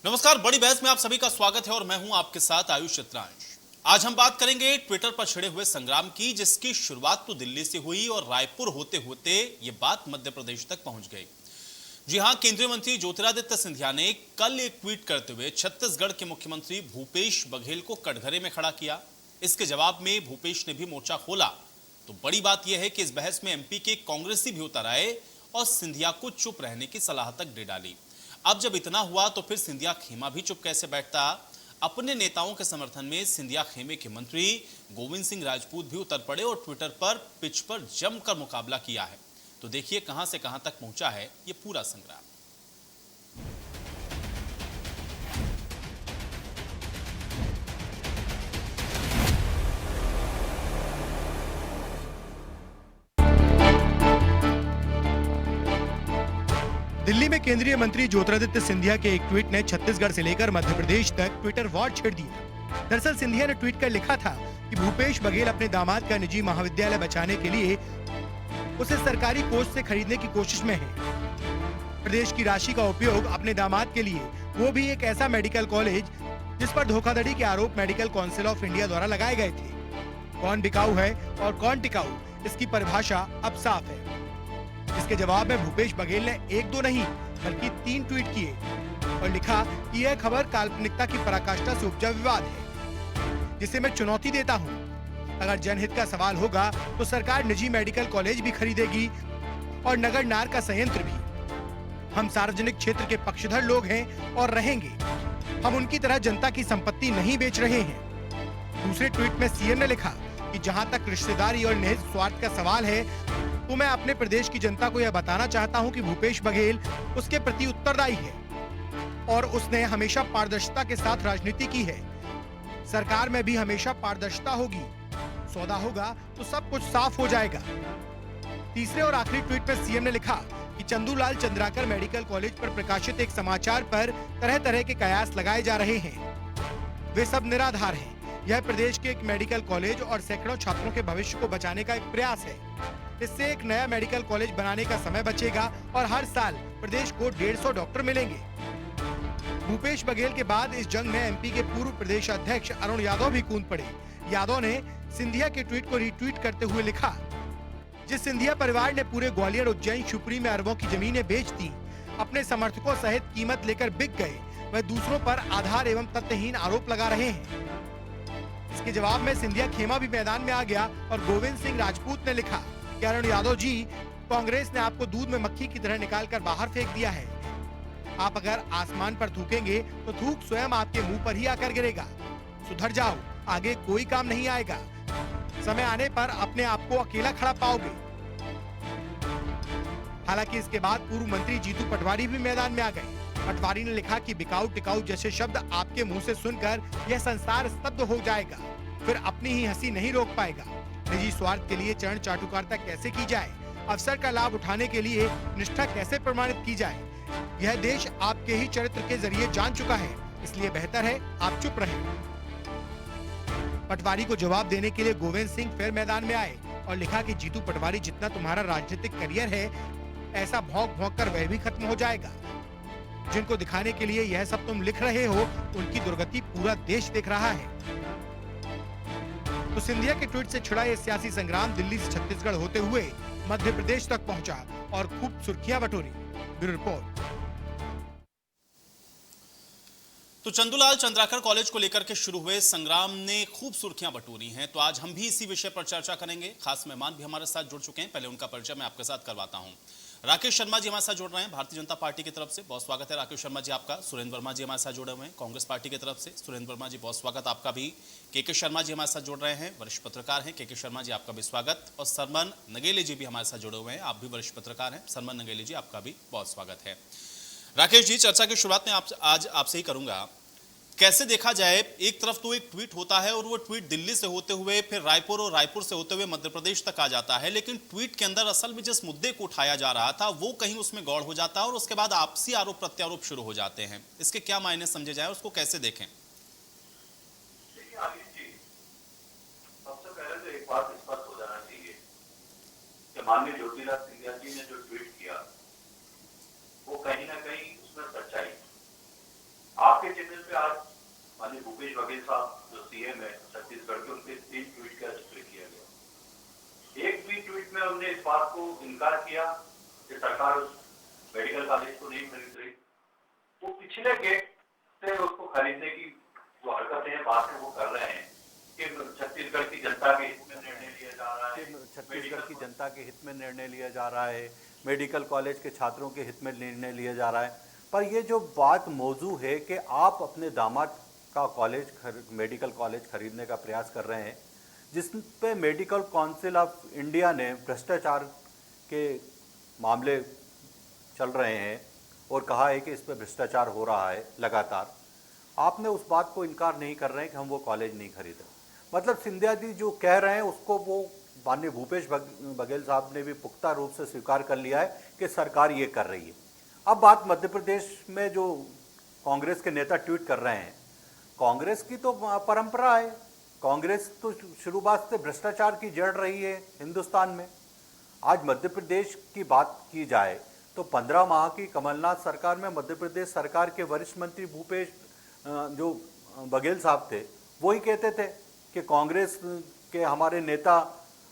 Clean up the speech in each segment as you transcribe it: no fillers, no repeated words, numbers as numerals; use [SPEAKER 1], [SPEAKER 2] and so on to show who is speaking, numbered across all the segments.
[SPEAKER 1] नमस्कार, बड़ी बहस में आप सभी का स्वागत है और मैं हूं आपके साथ आयुष चित्रांश। आज हम बात करेंगे ट्विटर पर छिड़े हुए संग्राम की, जिसकी शुरुआत तो दिल्ली से हुई और रायपुर होते होते ये बात मध्य प्रदेश तक पहुंच गई। जी हां, केंद्रीय मंत्री ज्योतिरादित्य सिंधिया ने कल एक ट्वीट करते हुए छत्तीसगढ़ के मुख्यमंत्री भूपेश बघेल को कटघरे में खड़ा किया। इसके जवाब में भूपेश ने भी मोर्चा खोला। तो बड़ी बात यह है कि इस बहस में एमपी के कांग्रेसी भी उतर आए और सिंधिया को चुप रहने की सलाह तक दे डाली। अब जब इतना हुआ तो फिर सिंधिया खेमा भी चुप कैसे बैठता। अपने नेताओं के समर्थन में सिंधिया खेमे के मंत्री गोविंद सिंह राजपूत भी उतर पड़े और ट्विटर पर पिच पर जमकर मुकाबला किया है। तो देखिए कहां से कहां तक पहुंचा है ये पूरा संग्राम।
[SPEAKER 2] दिल्ली में केंद्रीय मंत्री ज्योतिरादित्य सिंधिया के एक ट्वीट ने छत्तीसगढ़ से लेकर मध्य प्रदेश तक ट्विटर वॉर छेड़ दिया। दरअसल सिंधिया ने ट्वीट कर लिखा था कि भूपेश बघेल अपने दामाद का निजी महाविद्यालय बचाने के लिए उसे सरकारी कोष से खरीदने की कोशिश में है। प्रदेश की राशि का उपयोग अपने दामाद के लिए, वो भी एक ऐसा मेडिकल कॉलेज जिस पर धोखाधड़ी के आरोप मेडिकल काउंसिल ऑफ इंडिया द्वारा लगाए गए थे। कौन बिकाऊ है और कौन टिकाऊ, इसकी परिभाषा अब साफ है। इसके जवाब में भूपेश बघेल ने एक दो नहीं बल्कि 3 ट्वीट किए और लिखा कि यह खबर काल्पनिकता की पराकाष्ठा से उपजा विवाद है, जिसे मैं चुनौती देता हूं। अगर जनहित का सवाल होगा तो सरकार निजी मेडिकल कॉलेज भी खरीदेगी और नगर नार का संयंत्र भी। हम सार्वजनिक क्षेत्र के पक्षधर लोग हैं और रहेंगे। हम उनकी तरह जनता की संपत्ति नहीं बेच रहे हैं। दूसरे ट्वीट में सीएम ने लिखा कि जहां तक रिश्तेदारी और निहित स्वार्थ का सवाल है तो मैं अपने प्रदेश की जनता को यह बताना चाहता हूं कि भूपेश बघेल उसके प्रति उत्तरदायी है और उसने हमेशा पारदर्शिता के साथ राजनीति की है। सरकार में भी हमेशा पारदर्शिता होगी। सौदा होगा तो सब कुछ साफ हो जाएगा। तीसरे और आखिरी ट्वीट में सीएम ने लिखा कि चंदूलाल चंद्राकर मेडिकल कॉलेज पर प्रकाशित एक समाचार पर तरह तरह के कयास लगाए जा रहे हैं। वे सब निराधार हैं। यह प्रदेश के एक मेडिकल कॉलेज और सैकड़ों छात्रों के भविष्य को बचाने का एक प्रयास है। इससे एक नया मेडिकल कॉलेज बनाने का समय बचेगा और हर साल प्रदेश को 150 डॉक्टर मिलेंगे। भूपेश बघेल के बाद इस जंग में एमपी के पूर्व प्रदेश अध्यक्ष अरुण यादव भी कूद पड़े। यादव ने सिंधिया के ट्वीट को रीट्वीट करते हुए लिखा, जिस सिंधिया परिवार ने पूरे ग्वालियर, उज्जैन, शिवपुरी में अरबों की जमीनें बेच दी, अपने समर्थकों सहित कीमत लेकर बिक गए, वह दूसरों पर आधार एवं तथ्यहीन आरोप लगा रहे हैं। इसके जवाब में सिंधिया खेमा भी मैदान में आ गया और गोविंद सिंह राजपूत ने लिखा, अरुण यादव जी, कांग्रेस ने आपको दूध में मक्खी की तरह निकालकर बाहर फेंक दिया है। आप अगर आसमान पर थूकेंगे तो थूक स्वयं आपके मुंह पर ही आकर गिरेगा। सुधर जाओ, आगे कोई काम नहीं आएगा। समय आने पर अपने आप को अकेला खड़ा पाओगे। हालांकि इसके बाद पूर्व मंत्री जीतू पटवारी भी मैदान में आ गए। पटवारी ने लिखा कि बिकाऊ टिकाऊ जैसे शब्द आपके मुंह से सुनकर यह संसार स्तब्ध हो जाएगा, फिर अपनी ही हंसी नहीं रोक पाएगा। निजी स्वार्थ के लिए चरण चाटुकारिता कैसे की जाए, अवसर का लाभ उठाने के लिए निष्ठा कैसे प्रमाणित की जाए, यह देश आपके ही चरित्र के जरिए जान चुका है। इसलिए बेहतर है आप चुप रहें। पटवारी को जवाब देने के लिए गोविंद सिंह फिर मैदान में आए और लिखा कि जीतू पटवारी, जितना तुम्हारा राजनीतिक करियर है, ऐसा भौंक भौंक कर वह भी खत्म हो जाएगा। जिनको दिखाने के लिए यह सब तुम लिख रहे हो, उनकी दुर्गति पूरा देश देख रहा है। तो सिंधिया के ट्वीट से छिड़ा यह सियासी संग्राम दिल्ली से छत्तीसगढ़ होते हुए मध्य प्रदेश तक पहुंचा और खूब सुर्खियां बटोरी। Bureau report.
[SPEAKER 1] तो चंदूलाल चंद्राकर कॉलेज को लेकर के शुरू हुए संग्राम ने खूब सुर्खियां बटोरी हैं। तो आज हम भी इसी विषय पर चर्चा करेंगे। खास मेहमान भी हमारे साथ जुड़ चुके हैं। पहले उनका परिचय मैं आपके साथ करवाता हूं। राकेश शर्मा जी हमारे साथ जुड़ रहे हैं भारतीय जनता पार्टी की तरफ से, बहुत स्वागत है राकेश शर्मा जी आपका। सुरेंद्र वर्मा जी हमारे साथ जुड़े हुए हैं कांग्रेस पार्टी की तरफ से, सुरेंद्र वर्मा जी बहुत स्वागत आपका भी। के शर्मा जी हमारे साथ जुड़ रहे हैं, वरिष्ठ पत्रकार हैं, के शर्मा जी आपका भी स्वागत। और सरमन नगेले जी भी हमारे साथ जुड़े हुए हैं, आप भी वरिष्ठ पत्रकार हैं, सरमन नगेले जी आपका भी बहुत स्वागत है। राकेश जी, चर्चा की शुरुआत में आज आपसे ही करूंगा। कैसे देखा जाए, एक तरफ तो एक ट्वीट होता है और वो ट्वीट दिल्ली से होते हुए फिर रायपुर और रायपुर से होते हुए मध्य प्रदेश तक आ जाता है, लेकिन ट्वीट के अंदर असल में जिस मुद्दे को उठाया जा रहा था वो कहीं उसमें गौड़ हो जाता है और उसके बाद आपसी आरोप प्रत्यारोप शुरू हो जाते हैं। इसके क्या मायने समझे जाए, उसको कैसे देखें?
[SPEAKER 3] सबसे पहले तो एक बात स्पष्ट हो जाना चाहिए कि माननीय ज्योतिरादित्य सिंधिया जी ने जो ट्वीट किया वो कहीं ना कहीं उसमें सच्चाई। आप बघेल साहब जो सीएम है छत्तीसगढ़ के, उनके 3 ट्वीट का जिक्र किया गया। एक भी ट्वीट में उन्होंने इस बात को इनकार किया कि सरकार उस मेडिकल कॉलेज को नहीं खरीद रही। वो पिछले गेट से उसको खरीदने की जो हरकतें हैं बाद में वो कर रहे हैं कि छत्तीसगढ़ की जनता के हित में निर्णय लिया जा रहा है,
[SPEAKER 4] छत्तीसगढ़ की जनता के हित में निर्णय लिया जा रहा है, मेडिकल कॉलेज के छात्रों के हित में निर्णय लिया जा रहा है। पर ये जो बात मौजू है कि आप अपने दामाद का मेडिकल कॉलेज खरीदने का प्रयास कर रहे हैं, जिस पे मेडिकल काउंसिल ऑफ इंडिया ने भ्रष्टाचार के मामले चल रहे हैं और कहा है कि इस पर भ्रष्टाचार हो रहा है लगातार, आपने उस बात को इनकार नहीं कर रहे हैं कि हम वो कॉलेज नहीं खरीद रहे। मतलब सिंधिया जी जो कह रहे हैं उसको वो माननीय भूपेश बघेल साहब ने भी पुख्ता रूप से स्वीकार कर लिया है कि सरकार ये कर रही है। अब बात मध्य प्रदेश में जो कांग्रेस के नेता ट्वीट कर रहे हैं, कांग्रेस की तो परंपरा है, कांग्रेस तो शुरुआत से भ्रष्टाचार की जड़ रही है हिंदुस्तान में। आज मध्य प्रदेश की बात की जाए तो 15 माह की कमलनाथ सरकार में मध्य प्रदेश सरकार के वरिष्ठ मंत्री भूपेश जो बघेल साहब थे वही कहते थे कि कांग्रेस के हमारे नेता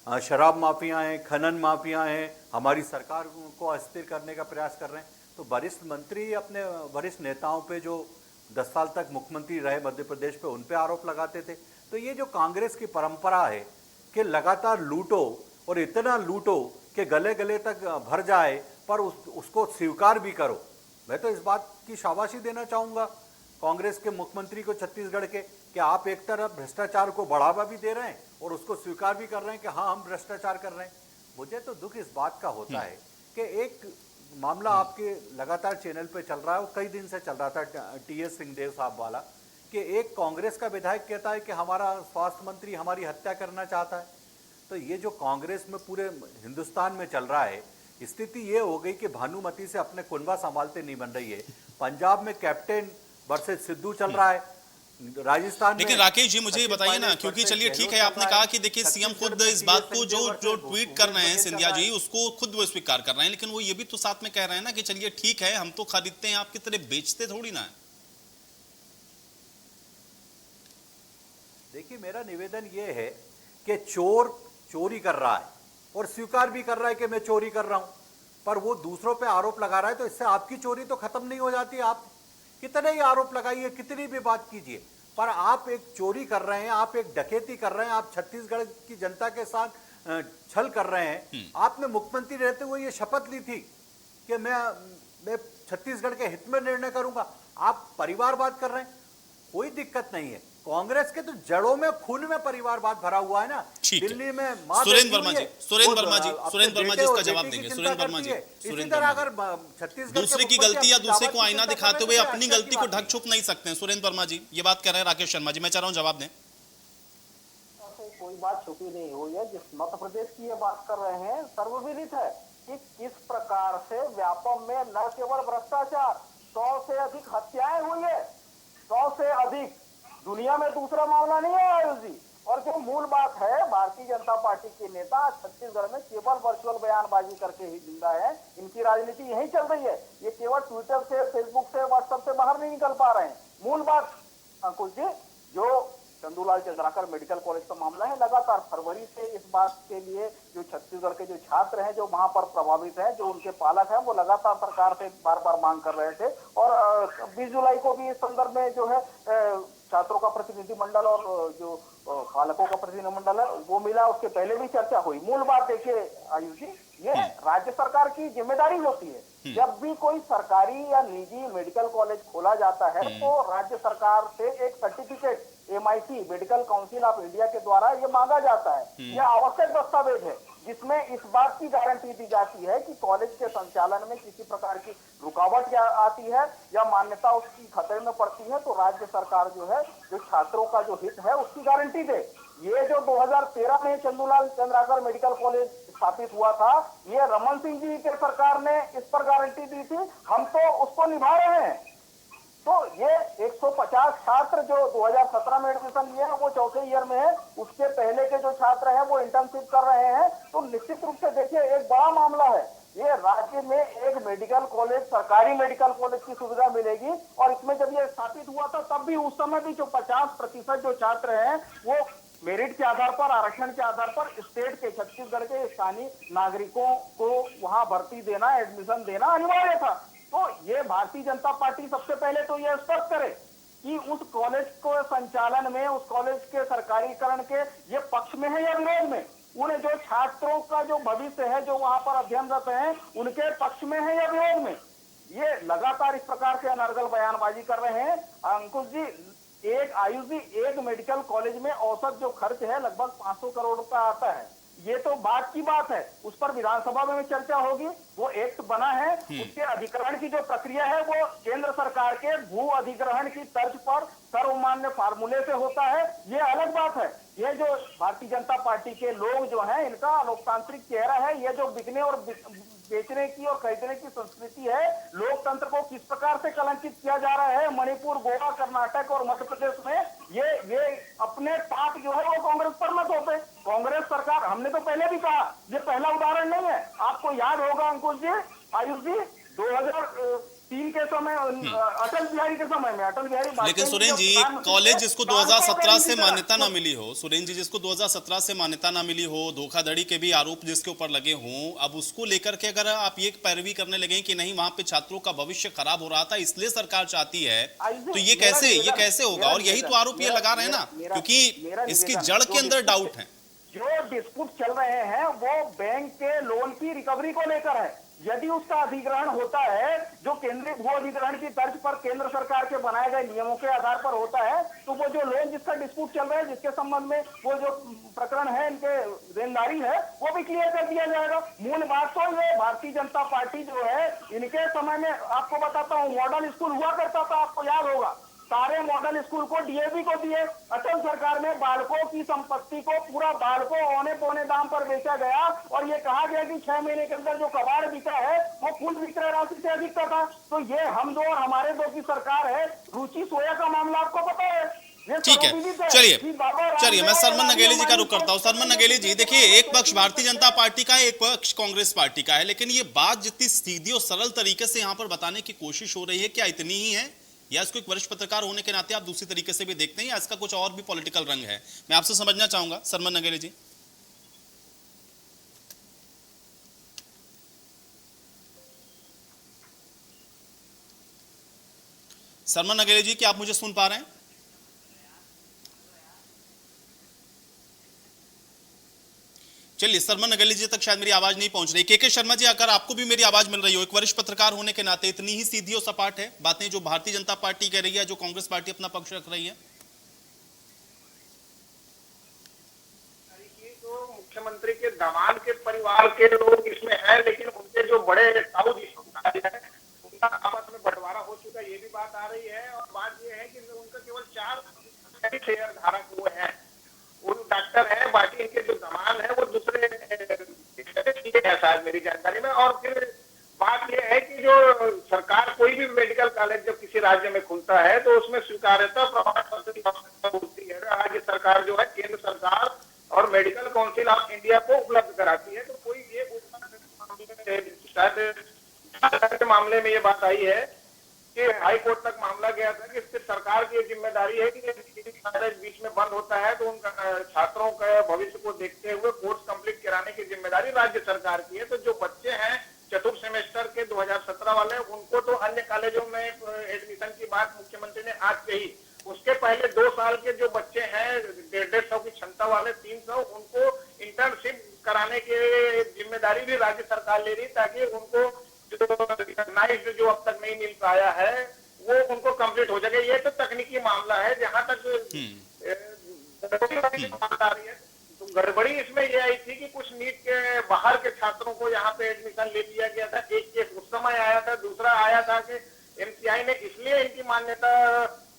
[SPEAKER 4] शराब माफिया हैं, खनन माफिया हैं, हमारी सरकार को अस्थिर करने का प्रयास कर रहे हैं। तो वरिष्ठ मंत्री अपने वरिष्ठ नेताओं पे जो 10 साल तक मुख्यमंत्री रहे मध्य प्रदेश पे, उन पे आरोप लगाते थे। तो ये जो कांग्रेस की परंपरा है कि लगातार लूटो और इतना लूटो कि गले गले तक भर जाए पर उसको स्वीकार भी करो। मैं तो इस बात की शाबाशी देना चाहूँगा कांग्रेस के मुख्यमंत्री को छत्तीसगढ़ के कि आप एक तरफ भ्रष्टाचार को बढ़ावा भी दे रहे हैं और उसको स्वीकार भी कर रहे हैं कि हाँ हम भ्रष्टाचार कर रहे हैं। मुझे तो दुख इस बात का होता है कि एक मामला आपके लगातार चैनल पे चल रहा है और कई दिन से चल रहा था टीएस सिंहदेव साहब वाला, कि एक कांग्रेस का विधायक कहता है कि हमारा स्वास्थ्य मंत्री हमारी हत्या करना चाहता है। तो ये जो कांग्रेस में पूरे हिंदुस्तान में चल रहा है, स्थिति ये हो गई कि भानुमति से अपने कुनबा संभालते नहीं बन रही है। पंजाब में कैप्टन वर्सेस सिद्धू चल रहा है, राजस्थान।
[SPEAKER 1] लेकिन राकेश जी मुझे ये बताइए ना, क्योंकि चलिए ठीक है आपने कहा कि देखिए सीएम खुद इस बात को जो ट्वीट कर रहे हैं सिंधिया जी उसको खुद वो स्वीकार कर रहे हैं, लेकिन वो ये भी तो साथ में कह रहे हैं ना कि चलिए ठीक है हम तो खरीदते हैं, आपकी तरह बेचते थोड़ी ना है।
[SPEAKER 4] देखिए मेरा निवेदन ये है कि चोर चोरी कर रहा है और स्वीकार भी कर रहा है कि मैं चोरी कर रहा हूं, पर वो दूसरों पे आरोप लगा रहा है, तो इससे आपकी चोरी तो खत्म नहीं हो जाती। आप कितने ही आरोप लगाइए, कितनी भी बात कीजिए, पर आप एक चोरी कर रहे हैं, आप एक डकैती कर रहे हैं, आप छत्तीसगढ़ की जनता के साथ छल कर रहे हैं। आपने मुख्यमंत्री रहते हुए ये शपथ ली थी कि मैं छत्तीसगढ़ के हित में निर्णय करूंगा। आप परिवारवाद कर रहे हैं, कोई दिक्कत नहीं है। कांग्रेस के तो जड़ों में खून में परिवारवाद भरा हुआ है ना। दिल्ली में
[SPEAKER 1] सुरेंद्र वर्मा जी इसका जवाब देंगे। सुरेंद्र वर्मा जी, अगर
[SPEAKER 4] छत्तीसगढ़
[SPEAKER 1] दूसरे की गलती या दूसरे को आईना दिखाते हुए अपनी गलती को ढक छुप नहीं सकते हैं। सुरेंद्र वर्मा जी ये बात कह रहे हैं राकेश शर्मा जी, मैं चाह रहा हूं जवाब दें।
[SPEAKER 5] कोई बात छुपी नहीं हुई है। जिस मध्य प्रदेश की ये बात कर रहे हैं सर्वविदित है कि किस प्रकार से व्यापम में न केवल भ्रष्टाचार, 100 से अधिक हत्याएं हुई है, 100 से अधिक। दुनिया में दूसरा मामला नहीं है आयुष जी। और जो मूल बात है, भारतीय जनता पार्टी के नेता छत्तीसगढ़ में केवल वर्चुअल बयानबाजी करके ही जिंदा है। इनकी राजनीति यही चल रही है। ये केवल ट्विटर से, फेसबुक से, व्हाट्सएप से बाहर नहीं निकल पा रहे हैं। मूल बात अंकुश जी, जो चंदूलाल चंद्राकर मेडिकल कॉलेज का मामला है, लगातार फरवरी से इस बात के लिए जो छत्तीसगढ़ के जो छात्र हैं जो वहां पर प्रभावित हैं, जो उनके पालक हैं, वो लगातार सरकार से बार बार मांग कर रहे थे। और 20 जुलाई को भी इस संदर्भ में जो है छात्रों का प्रतिनिधिमंडल और जो पालकों का प्रतिनिधिमंडल है वो मिला, उसके पहले भी चर्चा हुई। मूल बात देखिए आयुष जी, ये राज्य सरकार की जिम्मेदारी होती है। जब भी कोई सरकारी या निजी मेडिकल कॉलेज खोला जाता है तो राज्य सरकार से एक certificate MIC medical council of India के द्वारा ये मांगा जाता है। यह आवश्यक दस्तावेज है जिसमें इस बात की गारंटी दी जाती है कि कॉलेज के संचालन में किसी प्रकार की रुकावट आती है या मान्यता उसकी खतरे में पड़ती है तो राज्य सरकार जो है जो छात्रों का जो हित है उसकी गारंटी दे। ये जो 2013 में चंदूलाल चंद्राकर मेडिकल कॉलेज स्थापित हुआ था, ये रमन सिंह जी के सरकार ने इस पर गारंटी दी थी, हम तो उसको निभा रहे हैं। तो ये 150 छात्र जो 2017 में एडमिशन लिए हैं वो चौथे ईयर में है, उसके पहले के जो छात्र हैं वो इंटर्नशिप कर रहे हैं। तो निश्चित रूप से देखिए एक बड़ा मामला है ये राज्य में एक मेडिकल कॉलेज, सरकारी मेडिकल कॉलेज की सुविधा मिलेगी। और इसमें जब ये स्थापित हुआ था तब भी उस समय भी जो 50% जो छात्र हैं वो मेरिट के आधार पर, आरक्षण के आधार पर स्टेट के, छत्तीसगढ़ के स्थानीय नागरिकों को वहां भर्ती देना, एडमिशन देना अनिवार्य था। तो ये भारतीय जनता पार्टी सबसे पहले तो ये स्पष्ट करे कि उस कॉलेज को संचालन में, उस कॉलेज के सरकारीकरण के ये पक्ष में है या विरोध में। उन जो छात्रों का जो भविष्य है, जो वहां पर अध्ययनरत हैं, उनके पक्ष में है या विरोध में। ये लगातार इस प्रकार से अनर्गल बयानबाजी कर रहे हैं। अंकुश जी, आयुष जी, एक मेडिकल कॉलेज में औसत जो खर्च है लगभग 500 करोड़ रुपया आता है। ये तो बात की बात है, उस पर विधानसभा में चर्चा होगी। वो एक्ट बना है, उसके अधिग्रहण की जो प्रक्रिया है वो केंद्र सरकार के भू अधिग्रहण की तर्ज पर सर्वमान्य फार्मूले से होता है, ये अलग बात है। ये जो भारतीय जनता पार्टी के लोग जो हैं, इनका लोकतांत्रिक चेहरा है। ये जो बिकने और बेचने की और खरीदने की संस्कृति है, लोकतंत्र को किस प्रकार से कलंकित किया जा रहा है। मणिपुर, गोवा, कर्नाटक और मध्य प्रदेश में ये अपने टाक जो है वो कांग्रेस पर मत होते। कांग्रेस सरकार, हमने तो पहले भी कहा, ये पहला उदाहरण नहीं है। आपको याद होगा अंकुश जी, आयुष जी, 2003 के समय, अटल बिहारी के समय में, अटल बिहारी वाजपेयी,
[SPEAKER 1] लेकिन सुरेन जी, कॉलेज जिसको 2017 से मान्यता ना मिली हो, सुरेन जी, जिसको 2017 से मान्यता ना मिली हो, धोखाधड़ी के भी आरोप जिसके ऊपर लगे हों, अब उसको लेकर के अगर आप ये पैरवी करने लगे कि नहीं वहां पे छात्रों का भविष्य खराब हो रहा था इसलिए सरकार चाहती है, तो ये कैसे होगा? और यही तो आरोप ये लगा रहे हैं ना, क्योंकि इसकी जड़ के अंदर डाउट है।
[SPEAKER 5] जो डिस्प्यूट चल रहे हैं वो बैंक के लोन की रिकवरी को लेकर है। यदि उसका अधिग्रहण होता है जो केंद्रीय भू अधिग्रहण की तर्ज पर केंद्र सरकार के बनाए गए नियमों के आधार पर होता है, तो वो जो लोन जिसका डिस्प्यूट चल रहा है, जिसके संबंध में वो जो प्रकरण है, इनके देनदारी है, वो भी क्लियर कर दिया जाएगा। मूल बात तो ये भारतीय जनता पार्टी जो है, इनके समय में आपको बताता हूँ, मॉडल स्कूल हुआ करता था, आपको याद होगा। सारे मॉडल स्कूल को डीएवी को दिए। अटल सरकार में बालकों की संपत्ति को, पूरा बालकों औने पौने दाम पर बेचा गया और ये कहा गया कि 6 महीने के अंदर जो कबाड़ बिका है वो कुल विक्रय राशि से अधिक का था। तो ये हम दो और हमारे दो की सरकार है। रुचि सोया का मामला आपको पता है।
[SPEAKER 1] ठीक है, चलिए मैं सरमन नगेली जी का रुख करता हूँ। सरमन नगेली जी, देखिए, एक पक्ष भारतीय जनता पार्टी का है, एक पक्ष कांग्रेस पार्टी का है, लेकिन ये बात जितनी सीधी और सरल तरीके से यहाँ पर बताने की कोशिश हो रही है, क्या इतनी ही है, या इसको एक वरिष्ठ पत्रकार होने के नाते आप दूसरी तरीके से भी देखते हैं, या इसका कुछ और भी पॉलिटिकल रंग है? मैं आपसे समझना चाहूंगा सरमन नगेली जी। सरमन नगेली जी, क्या आप मुझे सुन पा रहे हैं? चलिए, सरमन नगेली जी तक शायद मेरी आवाज नहीं पहुंच रही। के शर्मा जी, अगर आपको भी मेरी आवाज मिल रही हो, एक वरिष्ठ पत्रकार होने के नाते, इतनी ही सीधी और सपाट है बातें जो भारतीय जनता पार्टी कह रही है, जो कांग्रेस पार्टी अपना पक्ष रख रही है?
[SPEAKER 6] तो मुख्यमंत्री के दामाद के परिवार के लोग इसमें हैं, लेकिन उनके जो बड़े ताऊ जी हैं उनका आपस में बंटवारा हो चुका है, ये भी बात आ रही है। और बात ये है कि उनका केवल 4 शेयर धारक हुए हैं, वो डॉक्टर है, बाकी इनके जो दामाद है वो दूसरे है शायद मेरी जानकारी में। और फिर बात यह है कि जो सरकार कोई भी मेडिकल कॉलेज जब किसी राज्य में खुलता है तो उसमें स्वीकार्यता प्रमाण पत्र की आवश्यकता होती है। राज्य सरकार जो है, केंद्र सरकार और मेडिकल काउंसिल ऑफ इंडिया को उपलब्ध कराती है। तो कोई ये शायद मामले में ये बात आई है कि हाई कोर्ट तक मामला गया था कि इससे सरकार की जिम्मेदारी है कि कॉलेज बीच में बंद होता है तो उन छात्रों के भविष्य को देखते हुए कोर्स कंप्लीट कराने की जिम्मेदारी राज्य सरकार की है। तो जो बच्चे हैं चतुर्थ सेमेस्टर के 2017 वाले, उनको तो अन्य कॉलेजों में एडमिशन की बात मुख्यमंत्री ने आज कही। उसके पहले 2 साल के जो बच्चे हैं 150 की क्षमता वाले, 300, उनको इंटर्नशिप कराने की जिम्मेदारी भी राज्य सरकार ले रही, ताकि उनको जो अब तक नहीं मिल पाया है वो उनको कंप्लीट हो जाएगा। ये तो तकनीकी मामला है। जहां तक मामला आ रही है, तो गड़बड़ी इसमें ये आई थी कि कुछ नीट के बाहर के छात्रों को यहाँ पे एडमिशन ले लिया गया था। एक केस उस समय आया था, दूसरा आया था कि एमसीआई ने इसलिए इनकी मान्यता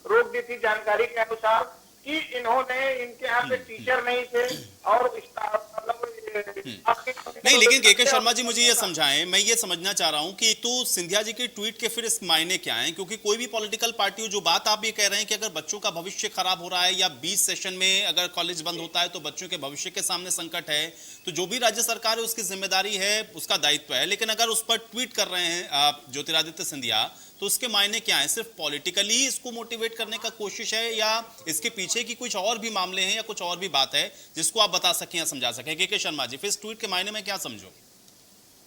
[SPEAKER 6] रोक दी थी जानकारी के अनुसार कि इन्होंने, इनके यहाँ पे टीचर नहीं थे और मतलब
[SPEAKER 1] नहीं, लेकिन के शर्मा जी मुझे ये समझाएं, मैं ये समझना चाह रहा हूं कि एक तो सिंधिया जी के ट्वीट के फिर इस मायने क्या हैं, क्योंकि कोई भी पॉलिटिकल पार्टी हो, जो बात आप ये कह रहे हैं कि अगर बच्चों का भविष्य खराब हो रहा है या 20 सेशन में अगर कॉलेज बंद होता है तो बच्चों के भविष्य के सामने संकट है, तो जो भी राज्य सरकार है उसकी जिम्मेदारी है, उसका दायित्व है। लेकिन अगर उस पर ट्वीट कर रहे हैं ज्योतिरादित्य सिंधिया, तो उसके मायने क्या है? सिर्फ पॉलिटिकली इसको मोटिवेट करने का कोशिश है या इसके पीछे की कुछ और भी मामले हैं या कुछ और भी बात है जिसको आप बता सकें या समझा सकें? के शर्मा जी, फिर इस ट्वीट के मायने में क्या समझो?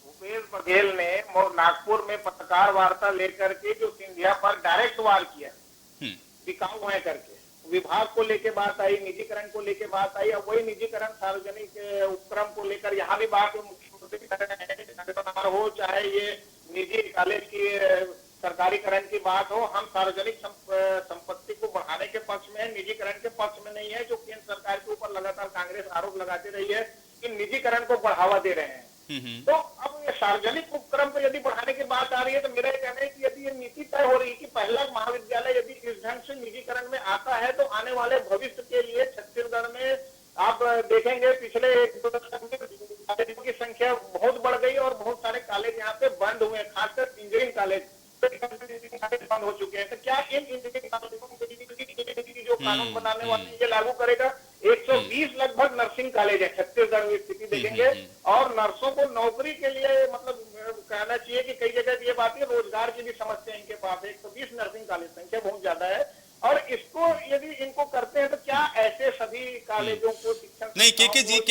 [SPEAKER 6] भूपेश बघेल ने नागपुर में पत्रकार वार्ता लेकर के जो सिंधिया पर डायरेक्ट वार किया, बिकाऊ है करके, विभाग को लेके बात आई, निजीकरण को लेके बात आई। अब वही निजीकरण सार्वजनिक उपक्रम को लेकर यहाँ भी बात मुख्यमंत्री हो, चाहे ये निजी कॉलेज की सरकारीकरण की बात हो, हम सार्वजनिक संपत्ति को बढ़ाने के पक्ष में है, निजीकरण के पक्ष में नहीं है। जो केंद्र सरकार के ऊपर लगातार कांग्रेस आरोप लगाती रही है कि निजीकरण को बढ़ावा दे रहे हैं, तो अब ये सार्वजनिक उपक्रम को यदि बढ़ाने की बात आ रही है, तो मेरा कहना है कि यदि ये नीति तय हो रही है कि पहला महाविद्यालय यदि इस ढंग से निजीकरण में आता है, तो आने वाले भविष्य के लिए छत्तीसगढ़ में आप देखेंगे पिछले 1 2 कॉलेजों की संख्या बहुत बढ़ गई और बहुत सारे कॉलेज यहाँ पे बंद हुए, खासकर इंजीनियरिंग कॉलेज बंद हो चुके हैं। तो क्या इन इंजीनियरिंग कॉलेजों की जो कानून बनाने वाले ये लागू करेगा? 120 लगभग नर्सिंग कॉलेज है छत्तीसगढ़ में, स्थिति देखेंगे, और नर्सों को नौकरी के लिए मतलब कहना चाहिए कि कई जगह ये बात है, रोजगार की भी समस्या इनके पास है। 120 नर्सिंग कॉलेज, संख्या बहुत ज्यादा है, और इसको यदि इनको करते हैं तो क्या ऐसे सभी कॉलेजों को शिक्षण
[SPEAKER 1] नहीं,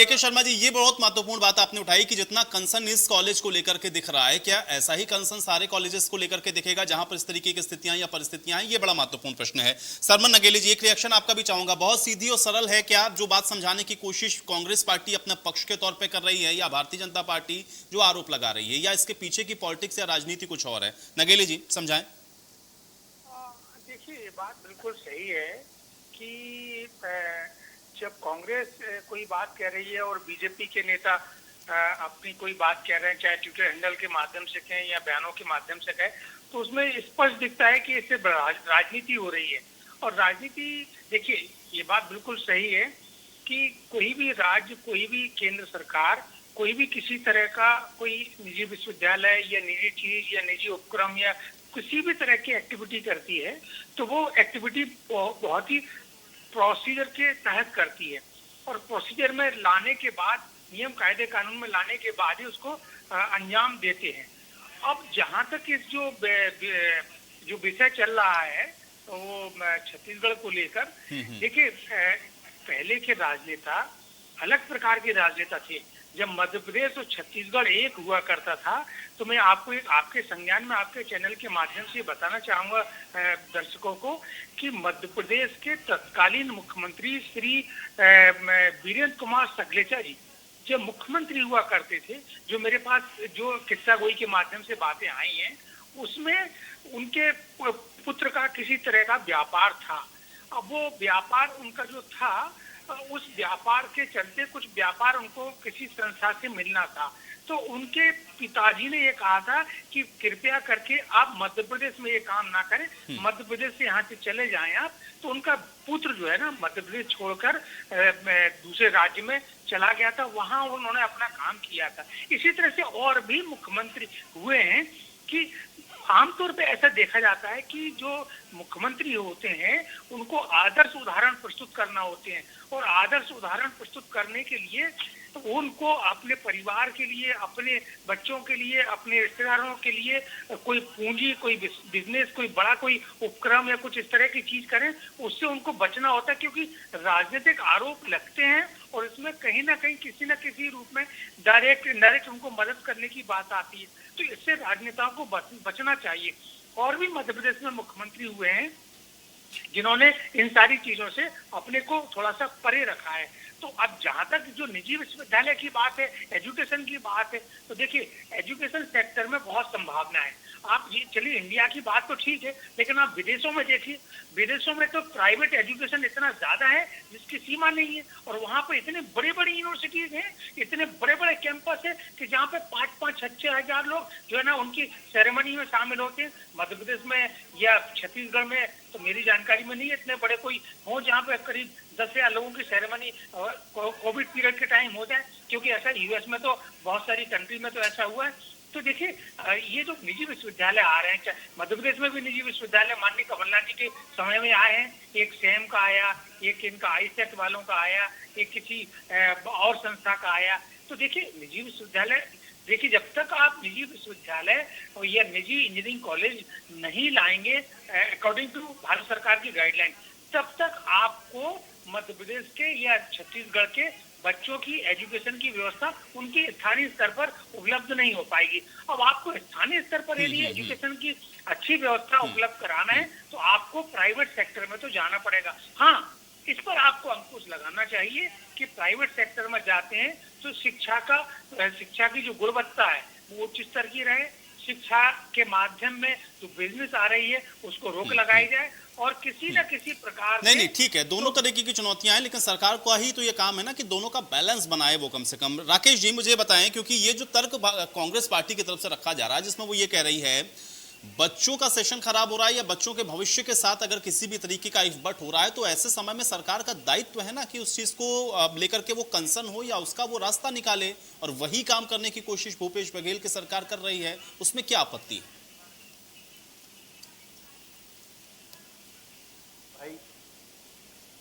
[SPEAKER 1] के शर्मा जी, ये बहुत महत्वपूर्ण बात आपने उठाई कि जितना कंसर्न इस कॉलेज को लेकर के दिख रहा है, क्या ऐसा ही कंसर्न सारे कॉलेजेस को लेकर के दिखेगा जहां पर इस तरीके की स्थितियां या परिस्थितियां हैं? ये बड़ा महत्वपूर्ण प्रश्न है। सरमन नगेली जी, एक रिएक्शन आपका भी चाहूंगा। बहुत सीधी और सरल है क्या जो बात समझाने की कोशिश कांग्रेस पार्टी अपने पक्ष के तौर पर कर रही है, या भारतीय जनता पार्टी जो आरोप लगा रही है, या इसके पीछे की पॉलिटिक्स या राजनीति कुछ और है? नगेली जी, समझाएं।
[SPEAKER 7] देखिए, ये बात बिल्कुल सही है कि जब कांग्रेस कोई बात कह रही है और बीजेपी के नेता अपनी कोई बात कह रहे हैं, चाहे ट्विटर हैंडल के माध्यम से कहें या बयानों के माध्यम से कहें, तो उसमें स्पष्ट दिखता है कि इससे राजनीति हो रही है। और राजनीति, देखिए, ये बात बिल्कुल सही है कि कोई भी राज्य, कोई भी केंद्र सरकार, कोई भी किसी तरह का कोई निजी विश्वविद्यालय या निजी चीज या निजी उपक्रम या किसी भी तरह की एक्टिविटी करती है, तो वो एक्टिविटी बहुत ही प्रोसीजर के तहत करती है, और प्रोसीजर में लाने के बाद, नियम कायदे कानून में लाने के बाद ही उसको अंजाम देते हैं। अब जहां तक इस जो विषय चल रहा है वो छत्तीसगढ़ को लेकर, देखिए, पहले के राजनेता अलग प्रकार के राजनेता थे। जब मध्य प्रदेश और छत्तीसगढ़ एक हुआ करता था, तो मैं आपको आपके संज्ञान में आपके चैनल के माध्यम से बताना चाहूंगा दर्शकों को कि मध्य प्रदेश के तत्कालीन मुख्यमंत्री श्री वीरेंद्र कुमार सगलेचा जी जब मुख्यमंत्री हुआ करते थे, जो मेरे पास जो किस्सा गोई के माध्यम से बातें आई हैं, उसमें उनके पुत्र का किसी तरह का व्यापार था। अब वो व्यापार उनका जो था, उस व्यापार के चलते कुछ व्यापार उनको किसी संस्था से मिलना था, तो उनके पिताजी ने ये कहा था कि कृपया करके आप मध्य प्रदेश में ये काम ना करें, मध्य प्रदेश से यहाँ से चले जाएं आप। तो उनका पुत्र जो है ना, मध्य प्रदेश छोड़कर दूसरे राज्य में चला गया था, वहां उन्होंने अपना काम किया था। इसी तरह से और भी मुख्यमंत्री हुए हैं कि आमतौर पे ऐसा देखा जाता है कि जो मुख्यमंत्री होते हैं उनको आदर्श उदाहरण प्रस्तुत करना होते हैं, और आदर्श उदाहरण प्रस्तुत करने के लिए तो उनको अपने परिवार के लिए, अपने बच्चों के लिए, अपने रिश्तेदारों के लिए कोई पूंजी, कोई बिजनेस, कोई बड़ा कोई उपक्रम या कुछ इस तरह की चीज करें, उससे उनको बचना होता है, क्योंकि राजनीतिक आरोप लगते हैं और इसमें कहीं ना कहीं किसी न किसी रूप में डायरेक्ट इनडायरेक्ट उनको मदद करने की बात आती है। तो इससे राजनेताओं को बचना चाहिए। और भी मध्य प्रदेश में मुख्यमंत्री हुए हैं जिन्होंने इन सारी चीजों से अपने को थोड़ा सा परे रखा है। तो अब जहां तक जो निजी विश्वविद्यालय की बात है, एजुकेशन की बात है, तो देखिए, एजुकेशन सेक्टर में बहुत संभावना है। आप ये चलिए इंडिया की बात तो ठीक है, लेकिन आप विदेशों में देखिए, विदेशों में तो प्राइवेट एजुकेशन इतना ज्यादा है जिसकी सीमा नहीं है, और वहाँ पे इतने बड़े बड़े यूनिवर्सिटीज हैं, इतने बड़े बड़े कैंपस है कि जहाँ पे 5-5, 6-6 हजार लोग जो है ना उनकी सेरेमनी में शामिल होते हैं। मध्य प्रदेश में या छत्तीसगढ़ में तो मेरी जानकारी में नहीं इतने बड़े कोई हो जहाँ पे करीब 10,000 लोगों की सेरेमनी कोविड पीरियड के टाइम हो जाए, क्योंकि ऐसा यूएस में तो बहुत सारी कंट्री में तो ऐसा हुआ है। तो देखिए ये जो निजी विश्वविद्यालय आ रहे हैं, मध्य प्रदेश में भी निजी विश्वविद्यालय माननीय कमलनाथ जी के समय में आए हैं, एक सेम का आया, एक इनका आईसेट वालों का आया, एक किसी और संस्था का आया। तो देखिए निजी विश्वविद्यालय, देखिए जब तक आप निजी विश्वविद्यालय और या निजी इंजीनियरिंग कॉलेज नहीं लाएंगे अकॉर्डिंग टू भारत सरकार की गाइडलाइन, तब तक आपको मध्य प्रदेश के या छत्तीसगढ़ के बच्चों की एजुकेशन की व्यवस्था उनके स्थानीय स्तर पर उपलब्ध नहीं हो पाएगी। अब आपको स्थानीय स्तर पर यदि एजुकेशन की अच्छी व्यवस्था उपलब्ध कराना है तो आपको प्राइवेट सेक्टर में तो जाना पड़ेगा। हाँ, इस पर आपको अंकुश लगाना चाहिए कि प्राइवेट सेक्टर में जाते हैं तो शिक्षा की जो गुणवत्ता है वो उच्च स्तर की रहे, शिक्षा के माध्यम में जो बिजनेस आ रही है उसको रोक लगाई जाए, और किसी न किसी प्रकार
[SPEAKER 1] नहीं नहीं ठीक है, दोनों तरीके की चुनौतियां हैं, लेकिन सरकार का ही तो ये काम है ना कि दोनों का बैलेंस बनाए वो कम से कम। राकेश जी मुझे बताएं, क्योंकि ये जो तर्क कांग्रेस पार्टी की तरफ से रखा जा रहा है जिसमें वो ये कह रही है बच्चों का सेशन खराब हो रहा है या बच्चों के भविष्य के साथ अगर किसी भी तरीके का इफबट हो रहा है तो ऐसे समय में सरकार का दायित्व है ना कि उस चीज को लेकर के वो कंसर्न हो या उसका वो रास्ता निकाले, और वही काम करने की कोशिश भूपेश बघेल की सरकार कर रही है, उसमें क्या आपत्ति है?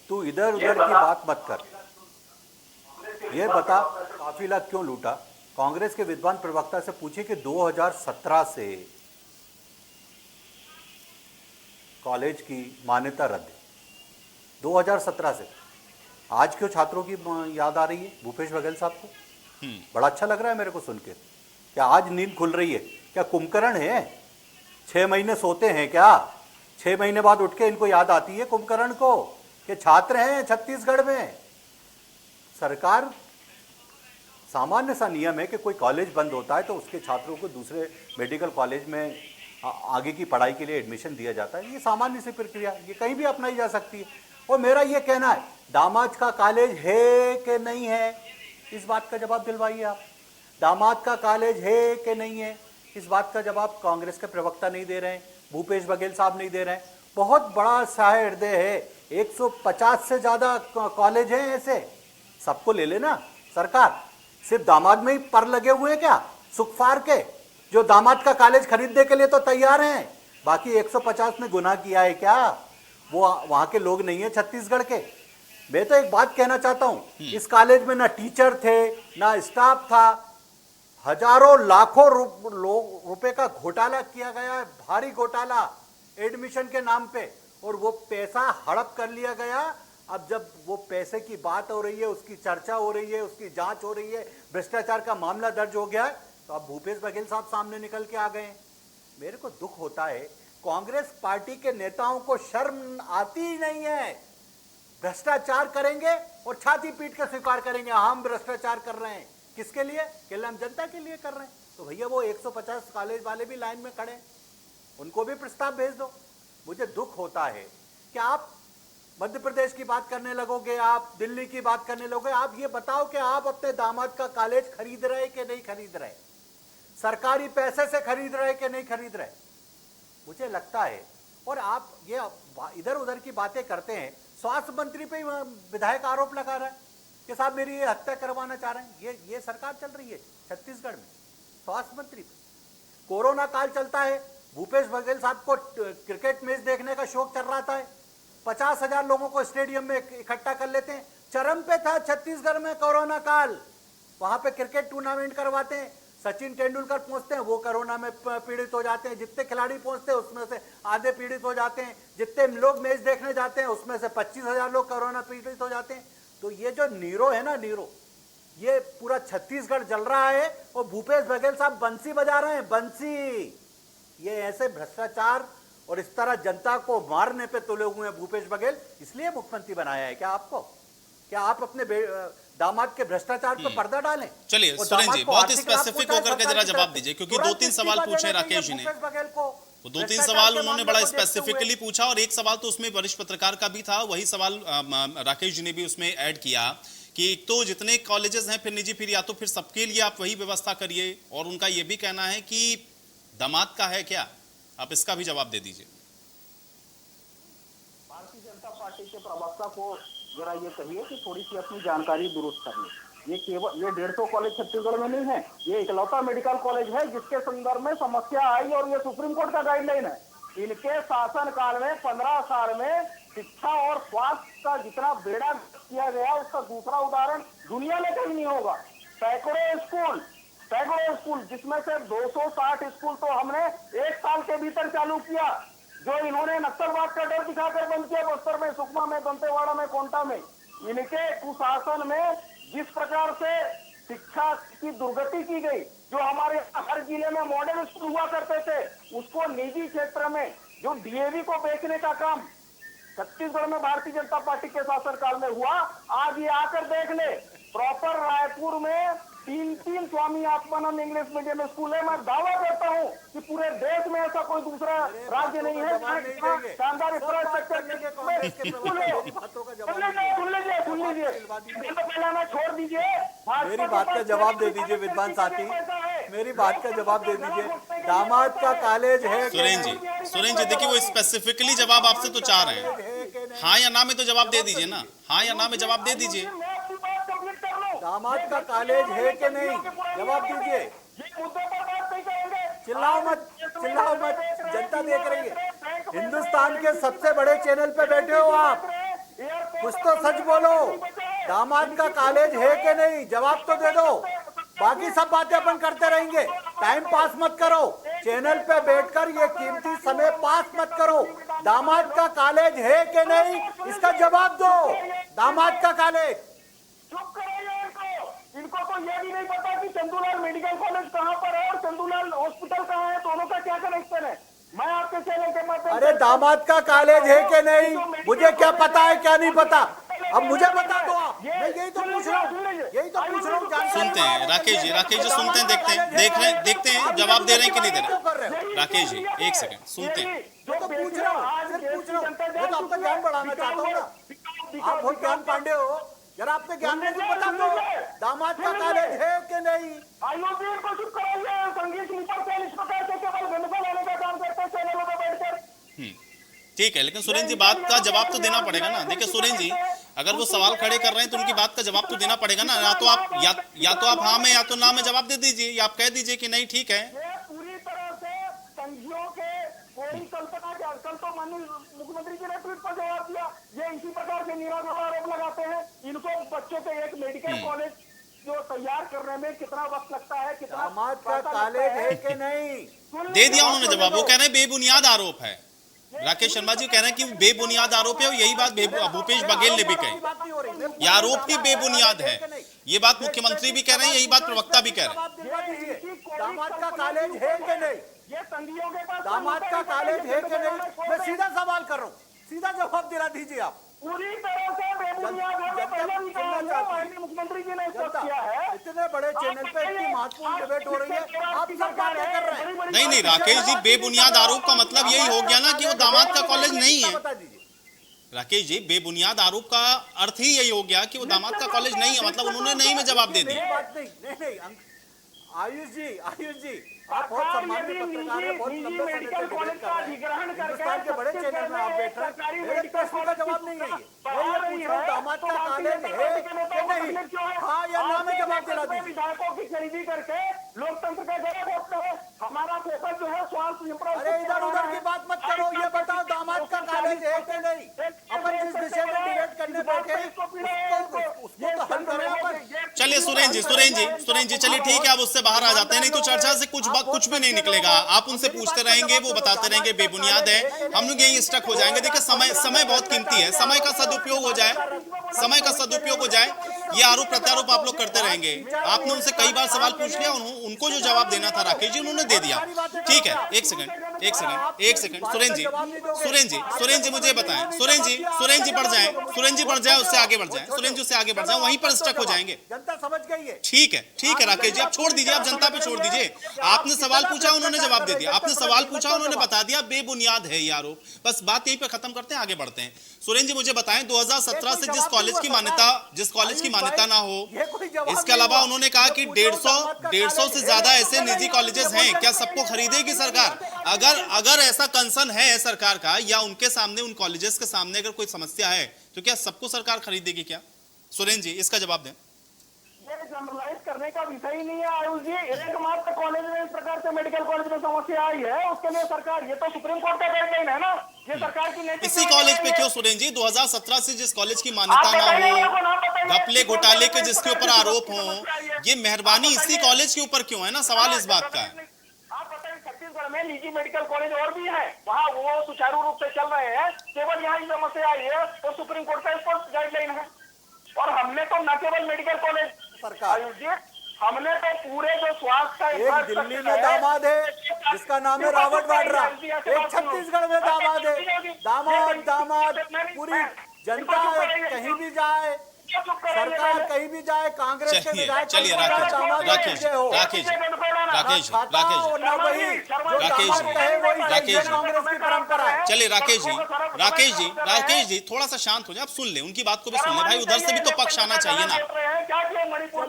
[SPEAKER 4] तू इधर उधर की बात मत कर, ये बता काफिला क्यों लूटा। कांग्रेस के विद्वान प्रवक्ता से पूछे कि 2017 से कॉलेज की मान्यता रद्द है, 2017 से। आज क्यों छात्रों की याद आ रही है भूपेश बघेल साहब को? बड़ा अच्छा लग रहा है मेरे को सुन के। क्या आज नींद खुल रही है? क्या कुंभकर्ण है? 6 महीने सोते हैं क्या? 6 महीने बाद उठ के इनको याद आती है कुंभकर्ण को कि छात्र हैं छत्तीसगढ़ में। सरकार, सामान्य सा नियम है कि कोई कॉलेज बंद होता है तो उसके छात्रों को दूसरे मेडिकल कॉलेज में आगे की पढ़ाई के लिए एडमिशन दिया जाता है। ये सामान्य सी प्रक्रिया, ये कहीं भी अपनाई जा सकती है। और मेरा ये कहना है, दामाद का कॉलेज है कि नहीं है, इस बात का जवाब दिलवाइए आप। दामाद का कॉलेज है कि नहीं है, इस बात का जवाब कांग्रेस के प्रवक्ता नहीं दे रहे हैं, भूपेश बघेल साहब नहीं दे रहे हैं। बहुत बड़ा सहाय हृदय है, 150 से ज्यादा कॉलेज हैं ऐसे, सबको ले लेना सरकार। सिर्फ दामाद में ही पर लगे हुए हैं क्या सुखफार के, जो दामाद का कॉलेज खरीदने के लिए तो तैयार हैं, बाकी 150 ने गुनाह किया है क्या? वो वहां के लोग नहीं है छत्तीसगढ़ के। मैं तो एक बात कहना चाहता हूं, इस कॉलेज में ना टीचर थे ना स्टाफ था, हजारों लाखों रुपए का घोटाला किया गया है, भारी घोटाला एडमिशन के नाम पे, और वो पैसा हड़प कर लिया गया। अब जब वो पैसे की बात हो रही है, उसकी चर्चा हो रही है, उसकी जांच हो रही है, भ्रष्टाचार का मामला दर्ज हो गया है, तो अब भूपेश बघेल साहब सामने निकल के आ गए। मेरे को दुख होता है, कांग्रेस पार्टी के नेताओं को शर्म आती ही नहीं है। भ्रष्टाचार करेंगे और छाती पीट कर स्वीकार करेंगे, हम भ्रष्टाचार कर रहे हैं। किसके लिए? केवल हम जनता के लिए कर रहे हैं। तो भैया वो 150 कॉलेज वाले भी लाइन में खड़े, उनको भी प्रस्ताव भेज दो। मुझे दुख होता है कि आप मध्य प्रदेश की बात करने लगोगे, आप दिल्ली की बात करने लगोगे। आप ये बताओ कि आप अपने दामाद का कॉलेज खरीद रहे कि नहीं खरीद रहे, सरकारी पैसे से खरीद रहे कि नहीं खरीद रहे। मुझे लगता है, और आप ये इधर उधर की बातें करते हैं, स्वास्थ्य मंत्री पे विधायक आरोप लगा रहा है कि साहब मेरी ये हत्या करवाना चाह रहे हैं। ये सरकार चल रही है छत्तीसगढ़ में, स्वास्थ्य मंत्री पे। कोरोना काल चलता है, भूपेश बघेल साहब को क्रिकेट मैच देखने का शौक चल रहा था, 50,000 लोगों को स्टेडियम में इकट्ठा कर लेते हैं। चरम पे था छत्तीसगढ़ में कोरोना काल, वहां पे क्रिकेट टूर्नामेंट करवाते हैं, सचिन तेंदुलकर पहुंचते हैं, वो कोरोना में पीड़ित हो जाते हैं। जितने खिलाड़ी पहुंचते हैं उसमें से आधे पीड़ित हो जाते हैं, जितने लोग मैच देखने जाते हैं उसमें से 25,000 लोग कोरोना पीड़ित हो जाते हैं। तो ये जो नीरो है ना, नीरो, ये पूरा छत्तीसगढ़ जल रहा है और भूपेश बघेल साहब बंसी बजा रहे हैं, बंसी। ये ऐसे भ्रष्टाचार और इस तरह जनता को मारने पे तुले हुए हैं भूपेश बघेल, इसलिए मुख्यमंत्री बनाया है क्या आपको? क्या आप अपने दामाद के भ्रष्टाचार पर पर्दा डालें।
[SPEAKER 1] चलिए
[SPEAKER 4] और
[SPEAKER 1] सुरेन
[SPEAKER 4] दामाद
[SPEAKER 1] जी
[SPEAKER 4] को
[SPEAKER 1] बहुत
[SPEAKER 4] आर्थिक लाभ
[SPEAKER 1] स्पेसिफिक
[SPEAKER 4] पहुंचाए
[SPEAKER 1] होकर के
[SPEAKER 4] सरकार
[SPEAKER 1] जरा
[SPEAKER 4] की
[SPEAKER 1] जवाब
[SPEAKER 4] तरफ
[SPEAKER 1] दीजिए,
[SPEAKER 4] से।
[SPEAKER 1] क्योंकि
[SPEAKER 4] तुरंत
[SPEAKER 1] 2-3
[SPEAKER 4] इस्तीफा
[SPEAKER 1] सवाल पूछे
[SPEAKER 4] देना
[SPEAKER 1] राकेश जी
[SPEAKER 4] चाहिए
[SPEAKER 1] ने।
[SPEAKER 4] भूपेश बघेल को।
[SPEAKER 1] वो 2-3
[SPEAKER 4] भ्रष्टाचार
[SPEAKER 1] सवाल
[SPEAKER 4] के
[SPEAKER 1] उन्होंने
[SPEAKER 4] मामले
[SPEAKER 1] बड़ा
[SPEAKER 4] को देखते हुए।
[SPEAKER 1] स्पेसिफिकली पूछा और एक सवाल तो उसमें वरिष्ठ पत्रकार का भी था, वही सवाल राकेश जी ने भी उसमें ऐड किया कि एक तो जितने कॉलेजेस हैं फिर निजी, फिर या तो फिर सबके लिए आप वही व्यवस्था करिए, और उनका ये भी कहना है कि दामाद का है क्या, आप इसका भी जवाब दे दीजिए।
[SPEAKER 5] भारतीय जनता पार्टी के प्रवक्ता को जरा ये कहिए कि थोड़ी सी अपनी जानकारी दुरुस्त करनी। ये केवल 150 कॉलेज छत्तीसगढ़ में नहीं है, ये इकलौता मेडिकल कॉलेज है जिसके संदर्भ में समस्या आई और ये सुप्रीम कोर्ट का गाइडलाइन है। इनके शासन काल में 15 साल में शिक्षा और स्वास्थ्य का जितना बेड़ा किया गया उसका दूसरा उदाहरण दुनिया में कहीं नहीं होगा। सैकड़ों स्कूल जिसमें से 260 स्कूल तो हमने 1 साल के भीतर चालू किया, जो इन्होंने नक्सलवाद का डर दिखाकर बंद किया बस्तर में, सुकमा में, दंतेवाड़ा में, कोंटा में। इनके कुशासन में जिस प्रकार से शिक्षा की दुर्गति की गई, जो हमारे हर जिले में मॉडल स्कूल हुआ करते थे उसको निजी क्षेत्र में जो डीएवी को बेचने का काम छत्तीसगढ़ में भारतीय जनता पार्टी के शासनकाल में हुआ। आज ये आकर देख ले, प्रॉपर रायपुर में 3 Swami Atmanand English medium school है। मैं दावा करता हूँ कि पूरे देश में ऐसा कोई दूसरा राज्य नहीं है शानदार सुन लीजिए, पहले मैं छोड़ दीजिए,
[SPEAKER 4] मेरी बात का जवाब दे दीजिए विद्वान साथी, मेरी बात का जवाब दे दीजिए। दामाद का कॉलेज है
[SPEAKER 1] सुरेन जी देखिए वो स्पेसिफिकली जवाब आपसे तो चाह रहे हैं, हाँ या ना में तो जवाब दे दीजिए ना, हाँ या ना में जवाब दे दीजिए।
[SPEAKER 4] दामाद का कॉलेज है कि नहीं, जवाब दीजिए। चिल्लाओ मत, जनता देख रही है। हिंदुस्तान के सबसे बड़े चैनल पे बैठे हो आप, कुछ तो सच बोलो। दामाद का कॉलेज है कि नहीं, जवाब तो दे दो। बाकी सब बातें अपन करते रहेंगे, टाइम पास मत करो, चैनल पे बैठकर ये कीमती समय पास मत करो। दामाद का कॉलेज है कि नहीं, इसका जवाब दो। दामाद का कॉलेज
[SPEAKER 5] इनको तो ये भी नहीं पता कि चंदूलाल मेडिकल कॉलेज कहाँ पर है और चंदूलाल हॉस्पिटल कहाँ है, दोनों का क्या कनेक्शन है। मैं आपके चैनल के माध्यम,
[SPEAKER 4] अरे दामाद का कॉलेज है कि नहीं, मुझे क्या पता है क्या नहीं पता, अब मुझे बता दो आप। मैं यही तो पूछ रहा हूँ,
[SPEAKER 1] सुनते हैं राकेश जी सुनते हैं, देखते हैं जवाब दे रहे हैं कि नहीं दे रहे। राकेश जी एक सेकंड सुनते हैं।
[SPEAKER 4] तो पूछ रहा हूँ, मैं तो आपका ज्ञान बढ़ाना चाहता हूँ ना, आप बहुत ज्ञान पांडे हो, जरा आपने ज्ञान में बता दो दामाद का कॉलेज है कि नहीं।
[SPEAKER 5] आयोजन को चुप कराइए, संगीत स्लीपर सेल इस प्रकार से केवल गंदगी लाने का काम करते हैं चैनलों में बैठकर।
[SPEAKER 1] ठीक है, लेकिन सुरेन जी बात का जवाब तो देना पड़ेगा ना। देखिए सुरेन जी अगर वो सवाल खड़े कर रहे हैं तो उनकी बात का जवाब तो देना पड़ेगा ना। या तो आप हाँ में या तो ना में जवाब दे दीजिए, या आप कह दीजिए कि नहीं ठीक है।
[SPEAKER 5] पूरी तरह से संघियों के कोई कल्पना के, कल तो माननीय मुख्यमंत्री जी ने ट्वीट पर जवाब दिया, ये इसी प्रकार से निराधार आरोप लगाते हैं। इनको बच्चों के एक मेडिकल कॉलेज जो तैयार करने में कितना वक्त लगता है, कितना
[SPEAKER 4] दामाद का कॉलेज है कि नहीं,
[SPEAKER 1] दे दिया उन्होंने जवाब। वो कह रहे हैं बेबुनियाद आरोप है। राकेश शर्मा जी कह रहे हैं कि बेबुनियाद आरोप है, और यही बात भूपेश बघेल ने भी कही, यह आरोप ही बेबुनियाद है। ये बात मुख्यमंत्री भी कह रहे हैं, यही बात प्रवक्ता भी कह रहे हैं।
[SPEAKER 4] दामाद का कॉलेज है कि नहीं,
[SPEAKER 5] ये संघियों के पास
[SPEAKER 4] दामाद का कॉलेज है कि नहीं, मैं सीधा सवाल कर रहा हूँ, सीधा जवाब दिला दीजिए आप।
[SPEAKER 5] पूरी तरह से बेबुनियाद है, पहले भी कहा है, माननीय मुख्यमंत्री जी ने स्पष्ट किया है।
[SPEAKER 4] इतने बड़े चैनल पे इतनी महत्वपूर्ण डिबेट हो रही है, आप सब बातें कर रहे हैं।
[SPEAKER 1] नहीं राकेश जी, बेबुनियाद आरोप का मतलब यही हो गया ना कि वो दामाद का कॉलेज नहीं है। राकेश जी बेबुनियाद आरोप का अर्थ ही यही हो गया कि वो दामाद का कॉलेज नहीं है, मतलब उन्होंने नहीं में जवाब दे दिया।
[SPEAKER 4] आयुष जी आप बहुत सम्मानित पत्रकार हैं, बहुत लंबे समय से डिबेट कर रहे हैं, हिंदुस्तान के बड़े चैनल में आप बैठ रहे हैं, मेरे प्रश्न का जवाब नहीं है ये। मैं ये पूछ रहा हूँ दामाद का कॉलेज है कि नहीं, हाँ या ना में जवाब दिला दीजिए।
[SPEAKER 5] विधायकों की खरीदी करके लोकतंत्र का गला घोटते हैं। हमारा फोकस जो है स्वास्थ्य,
[SPEAKER 4] अरे इधर उधर की बात मत करो, ये बताओ दामाद का कॉलेज है कि नहीं। अपन जिस विषय में डिबेट करने बैठे उसको तो हल करें अपन।
[SPEAKER 1] चलिए सुरेन जी चलिए ठीक है, अब उससे बाहर आ जाते हैं, नहीं तो चर्चा से कुछ भी नहीं निकलेगा। आप उनसे पूछते रहेंगे, वो बताते रहेंगे बेबुनियाद है, हम लोग यही स्टक हो जाएंगे। देखिए समय बहुत कीमती है, समय का सदुपयोग हो जाए। ये आरोप प्रत्यारोप आप लोग करते रहेंगे। आपने उनसे कई बार सवाल पूछ लिया, उनको जो जवाब देना था राकेश जी उन्होंने दे दिया। ठीक है, एक सेकंड सुरेंद्र जी मुझे बताएं, सुरेंद्र जी बढ़ जाए, उससे आगे बढ़ जाए, वहीं पर स्टक हो जाएंगे।
[SPEAKER 4] जनता समझ गई है।
[SPEAKER 1] ठीक है राकेश जी, आप छोड़ दीजिए, आप जनता पे छोड़ दीजिए। आपने सवाल पूछा, उन्होंने जवाब दे दिया, आपने सवाल पूछा, उन्होंने बता दिया, बेबुनियाद है ये आरोप। बस बात यहीं पे खत्म करते हैं, आगे बढ़ते हैं। सुरेंद्र जी मुझे बताएं, 2017 से जिस कॉलेज की मान्यता ना हो, इसके अलावा उन्होंने कहा कि 150 से ज्यादा ऐसे निजी कॉलेजेस हैं, क्या सबको खरीदेगी सरकार? अगर ऐसा कंसर्न है सरकार का, या उनके सामने, उन कॉलेजेस के सामने अगर कोई समस्या है, तो क्या सबको सरकार खरीदेगी क्या? सुरेंद्र जी इसका जवाब दें।
[SPEAKER 5] ये जनरलाइज करने का विषय ही नहीं है आयुष जी। एकमात्र कॉलेज में इस प्रकार से मेडिकल कॉलेज में समस्या आई है, उसके लिए सरकार, ये तो सुप्रीम कोर्ट का गाइडलाइन है ना, ये सरकार की नैतिक
[SPEAKER 1] इसी कॉलेज पे क्यों सुरेंद्र जी? 2017 से जिस कॉलेज की मान्यता ना हो, घपले घोटाले के जिसके ऊपर आरोप हो, ये मेहरबानी इसी कॉलेज के ऊपर क्यों है ना? सवाल इस बात का है।
[SPEAKER 5] आप बताइए, छत्तीसगढ़ में निजी मेडिकल कॉलेज और भी है, वहाँ वो सुचारू रूप से चल रहे हैं, केवल यहाँ की समस्या आई है तो सुप्रीम कोर्ट का इस पर गाइडलाइन है। और हमने तो न केवल मेडिकल कॉलेज आयुष जी, हमने तो पूरे जो स्वास्थ्य का
[SPEAKER 4] एक दिल्ली में दामाद है जिसका नाम है रॉबर्ट वाड्रा, एक छत्तीसगढ़ में दामाद है, दामाद पूरी जनता कहीं भी जाए, सरकार कहीं भी जाए, कांग्रेस के विधायक
[SPEAKER 1] चलिए राकेश जी थोड़ा सा शांत हो जाए, आप सुन ले, उनकी बात को भी सुन ले भाई, उधर से भी तो पक्ष आना चाहिए ना।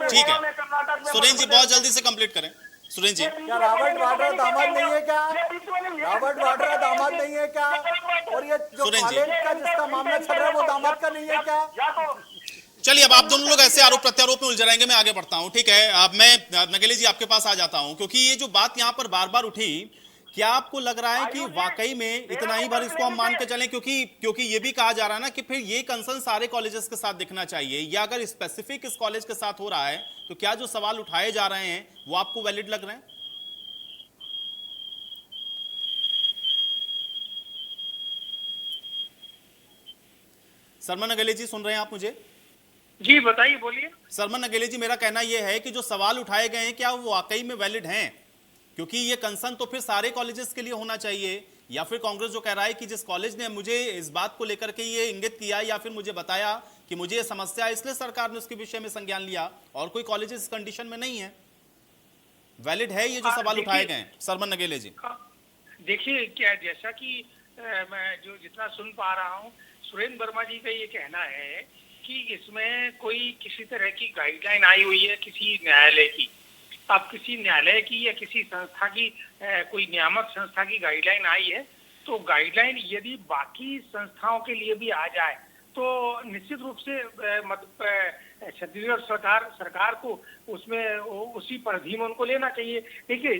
[SPEAKER 1] ठीक है सुरेंद्र जी, बहुत जल्दी से कंप्लीट करें। सुरेंद्र जी,
[SPEAKER 4] क्या रॉबर्ट वाड्रा दामाद नहीं है क्या? रॉबर्ट वाड्रा दामाद नहीं है क्या? और ये जो कॉलेज का जिसका मामला चल रहा है वो दामाद का नहीं है क्या?
[SPEAKER 1] चलिए अब आप दोनों लोग ऐसे आरोप प्रत्यारोप में उलझ रहेंगे, मैं आगे बढ़ता हूं। ठीक है, अब मैं नगेली जी आपके पास आ जाता हूं, क्योंकि ये जो बात यहां पर बार बार उठी, क्या आपको लग रहा है कि वाकई में इतना ही बार इसको हम मान के चलें? क्योंकि ये भी कहा जा रहा है ना कि फिर ये कंसर्न सारे कॉलेजेस के साथ दिखना चाहिए, या अगर स्पेसिफिक इस कॉलेज के साथ हो रहा है तो क्या जो सवाल उठाए जा रहे हैं वो आपको वैलिड लग रहे हैं? सरमन नगेली जी सुन रहे हैं आप मुझे?
[SPEAKER 7] जी बताइए, बोलिए।
[SPEAKER 1] सरमन नगेली जी, मेरा कहना यह है कि जो सवाल उठाए गए हैं क्या वो वाकई में वैलिड हैं? क्योंकि ये कंसर्न तो फिर सारे कॉलेजेस के लिए होना चाहिए, या फिर कांग्रेस जो कह रहा है कि जिस कॉलेज ने मुझे इस बात को लेकर के ये इंगित किया या फिर मुझे बताया कि मुझे ये समस्या है, इसलिए सरकार ने उसके विषय में संज्ञान लिया, और कोई कॉलेजेस इस कंडीशन में नहीं है, वैलिड है ये जो सवाल उठाए गए हैं? सरमन नगेली जी
[SPEAKER 7] देखिए, क्या जैसा कि मैं जो जितना सुन पा रहा हूँ, सुरेंद्र वर्मा जी का ये कहना है कि इसमें कोई किसी तरह की गाइडलाइन आई हुई है किसी न्यायालय की। अब किसी न्यायालय की या किसी संस्था की, कोई नियामक संस्था की गाइडलाइन आई है, तो गाइडलाइन यदि बाकी संस्थाओं के लिए भी आ जाए तो निश्चित रूप से छत्तीसगढ़ सरकार को उसमें उसी परिधि में उनको लेना चाहिए। देखिए,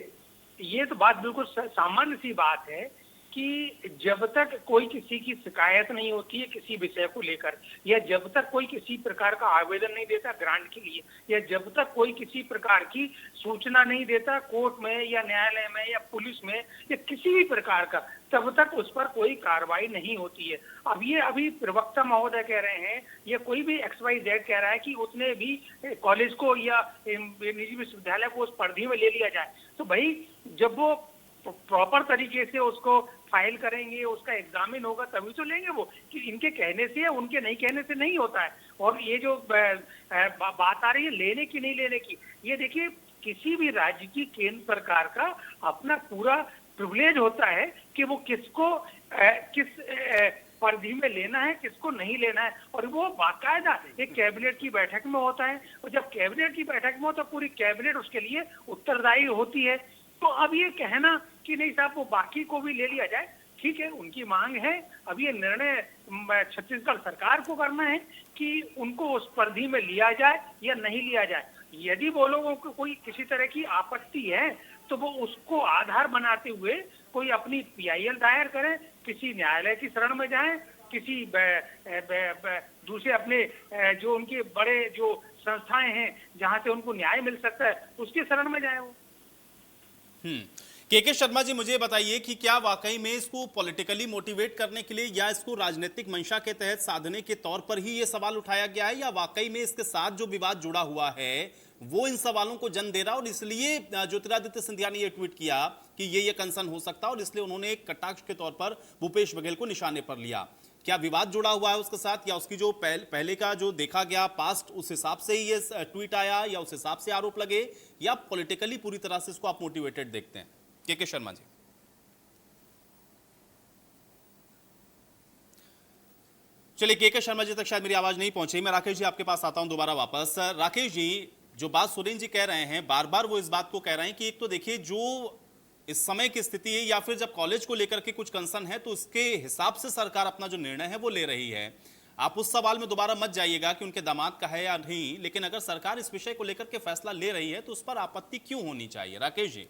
[SPEAKER 7] ये तो बात बिल्कुल सामान्य सी बात है कि जब तक कोई किसी की शिकायत नहीं होती है किसी विषय को लेकर, या जब तक कोई किसी प्रकार का आवेदन नहीं देता ग्रांट के लिए, या जब तक कोई किसी प्रकार की सूचना नहीं देता कोर्ट में या न्यायालय में या पुलिस में या किसी भी प्रकार का, तब तक उस पर कोई कार्रवाई नहीं होती है। अब ये अभी प्रवक्ता महोदय कह रहे हैं, या कोई भी XYZ कह रहा है कि उसने भी कॉलेज को या निजी विश्वविद्यालय को उस परिधि में ले लिया जाए, तो भाई जब वो प्रॉपर तरीके से उसको फाइल करेंगे, उसका एग्जामिन होगा, तभी तो लेंगे वो, कि इनके कहने से या उनके नहीं कहने से नहीं होता है। और ये जो बात आ रही है लेने की नहीं लेने की, ये देखिए किसी भी राज्य की केंद्र सरकार का अपना पूरा प्रिविलेज होता है कि वो किसको किस परिधि में लेना है, किसको नहीं लेना है, और वो बाकायदा एक कैबिनेट की बैठक में होता है, और जब कैबिनेट की बैठक में होता है पूरी कैबिनेट उसके लिए उत्तरदायी होती है। तो अब ये कहना कि नहीं साहब वो बाकी को भी ले लिया जाए, ठीक है, उनकी मांग है, अब ये निर्णय छत्तीसगढ़ सरकार को करना है कि उनको उस परिधि में लिया जाए या नहीं लिया जाए। यदि वो लोगों को कोई किसी तरह की आपत्ति है तो वो उसको आधार बनाते हुए कोई अपनी PIL दायर करें, किसी न्यायालय की शरण में जाएं, किसी दूसरे अपने जो उनके बड़े जो संस्थाएं हैं जहां से उनको न्याय मिल सकता है उसके शरण में जाए वो।
[SPEAKER 1] के शर्मा जी, मुझे बताइए कि क्या वाकई में इसको पॉलिटिकली मोटिवेट करने के लिए या इसको राजनीतिक मंशा के तहत साधने के तौर पर ही ये सवाल उठाया गया है, या वाकई में इसके साथ जो विवाद जुड़ा हुआ है वो इन सवालों को जन्म दे रहा है और इसलिए ज्योतिरादित्य सिंधिया ने ये ट्वीट किया कि ये कंसर्न हो सकता है और इसलिए उन्होंने एक कटाक्ष के तौर पर भूपेश बघेल को निशाने पर लिया? क्या विवाद जुड़ा हुआ है उसके साथ, या उसकी जो पहले का जो देखा गया पास्ट उस हिसाब से ही ये ट्वीट आया, या उस हिसाब से आरोप लगे, या पॉलिटिकली पूरी तरह से इसको आप मोटिवेटेड देखते हैं? के शर्मा जी। चलिए, के शर्मा जी तक शायद मेरी आवाज नहीं पहुंची। मैं राकेश जी आपके पास आता हूं दोबारा वापस। राकेश जी, जो बात सुरेंद्र जी कह रहे हैं, बार बार वो इस बात को कह रहे हैं कि एक तो देखिए जो इस समय की स्थिति है, या फिर जब कॉलेज को लेकर के कुछ कंसर्न है तो उसके हिसाब से सरकार अपना जो निर्णय है वो ले रही है। आप उस सवाल में दोबारा मत जाइएगा कि उनके दामाद का है या नहीं, लेकिन अगर सरकार इस विषय को लेकर के फैसला ले रही है तो उस पर आपत्ति क्यों होनी चाहिए? राकेश जी।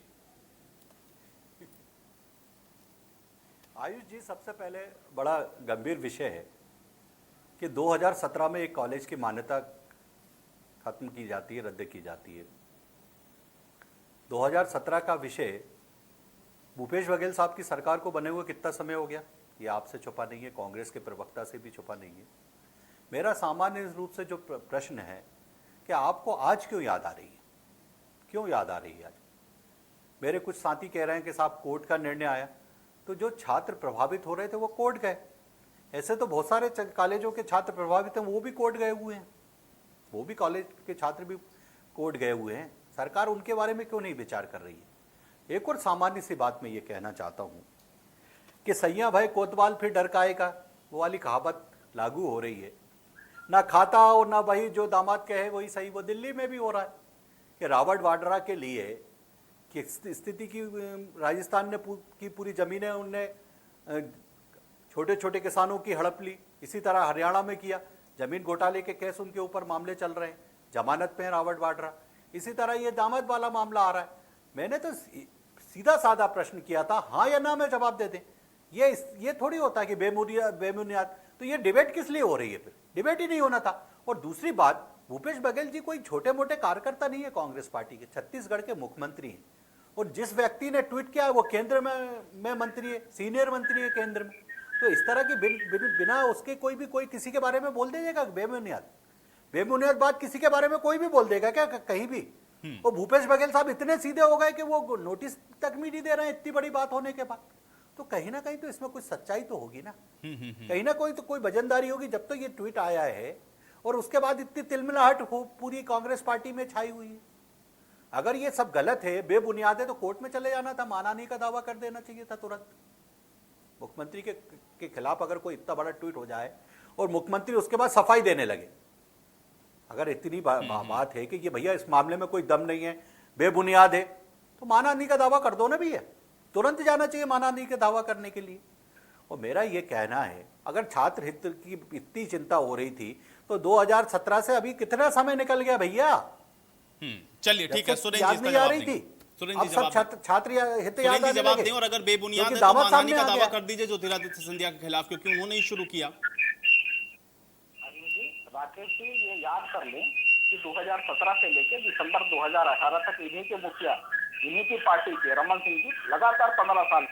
[SPEAKER 4] आयुष जी, सबसे पहले बड़ा गंभीर विषय है कि 2017 में एक कॉलेज की मान्यता खत्म की जाती है, रद्द की जाती है। 2017 का विषय भूपेश बघेल साहब की सरकार को बने हुए कितना समय हो गया, ये आपसे छुपा नहीं है, कांग्रेस के प्रवक्ता से भी छुपा नहीं है। मेरा सामान्य रूप से जो प्रश्न है कि आपको आज क्यों याद आ रही है, क्यों याद आ रही है आज? मेरे कुछ साथी कह रहे हैं कि साहब कोर्ट का निर्णय आया, तो जो छात्र प्रभावित हो रहे थे वो कोर्ट गए। ऐसे तो बहुत सारे कॉलेजों के छात्र प्रभावित हैं, वो भी कोर्ट गए हुए हैं, वो भी कॉलेज के छात्र भी कोर्ट गए हुए हैं। सरकार उनके बारे में क्यों नहीं विचार कर रही है? एक और सामान्य सी बात मैं ये कहना चाहता हूँ कि सैया भाई कोतवाल फिर डर काएगा, वो वाली कहावत लागू हो रही है। ना खाता और ना भाई जो दामाद कहे वही सही। वो दिल्ली में भी हो रहा है कि रॉबर्ट वाड्रा के लिए कि स्थिति की राजस्थान ने की पूरी ज़मीनें उनने छोटे छोटे किसानों की हड़प ली। इसी तरह हरियाणा में किया, जमीन घोटाले के केस उनके ऊपर मामले चल रहे हैं, जमानत पे हैं रॉबर्ट वाड्रा। इसी तरह ये दामाद वाला मामला आ रहा है। मैंने तो सीधा साधा प्रश्न किया था, हाँ या ना में जवाब दे दें। ये थोड़ी होता है कि बेबुनियाद। तो ये डिबेट किस लिए हो रही है? फिर डिबेट ही नहीं होना था। और दूसरी बात, भूपेश बघेल जी कोई छोटे मोटे कार्यकर्ता नहीं है कांग्रेस पार्टी के, छत्तीसगढ़ के मुख्यमंत्री हैं। और जिस व्यक्ति ने ट्वीट किया वो केंद्र में मंत्री है, सीनियर मंत्री है केंद्र में। तो इस तरह की बिना उसके कोई किसी के बारे में बोल देगा बेबुनियाद बात किसी के बारे में कोई भी बोल देगा क्या कहीं भी? और भूपेश बघेल साहब इतने सीधे हो गए कि वो नोटिस तक भी नहीं दे रहे हैं इतनी बड़ी बात होने के बाद। तो कहीं ना कहीं तो इसमें कुछ सच्चाई तो होगी ना, कहीं ना कोई वजनदारी होगी। जब तो ये ट्वीट आया है और उसके बाद इतनी तिलमिलाहट पूरी कांग्रेस पार्टी में छाई हुई है। अगर ये सब गलत है, बेबुनियाद है, तो कोर्ट में चले जाना था, मानहानि का दावा कर देना चाहिए था तुरंत। मुख्यमंत्री के खिलाफ अगर कोई इतना बड़ा ट्वीट हो जाए और मुख्यमंत्री उसके बाद सफाई देने लगे, अगर इतनी बात है कि ये भैया इस मामले में कोई दम नहीं है, बेबुनियाद है, तो मानहानि का दावा कर दो ना भैया, तुरंत जाना चाहिए मानहानि का दावा करने के लिए। और मेरा ये कहना है, अगर छात्र हित की इतनी चिंता हो रही थी तो 2017 से अभी कितना समय निकल गया भैया?
[SPEAKER 1] चलिए ठीक है, सुरेंद्र जी
[SPEAKER 4] नहीं आ रही थी, अब सब छात्र हित याद आने
[SPEAKER 1] जवाब
[SPEAKER 4] लगे।
[SPEAKER 1] दें, और अगर बेबुनियाद है तो मानहानि का दावा कर दीजिए ज्योतिरादित्य सिंधिया के खिलाफ, क्योंकि उन्होंने ही शुरू किया।
[SPEAKER 5] राकेश जी, ये याद कर लें कि 2017 से लेकर दिसंबर 2018 तक इन्हीं के मुखिया, इन्हीं की पार्टी के रमन सिंह जी लगातार 15 साल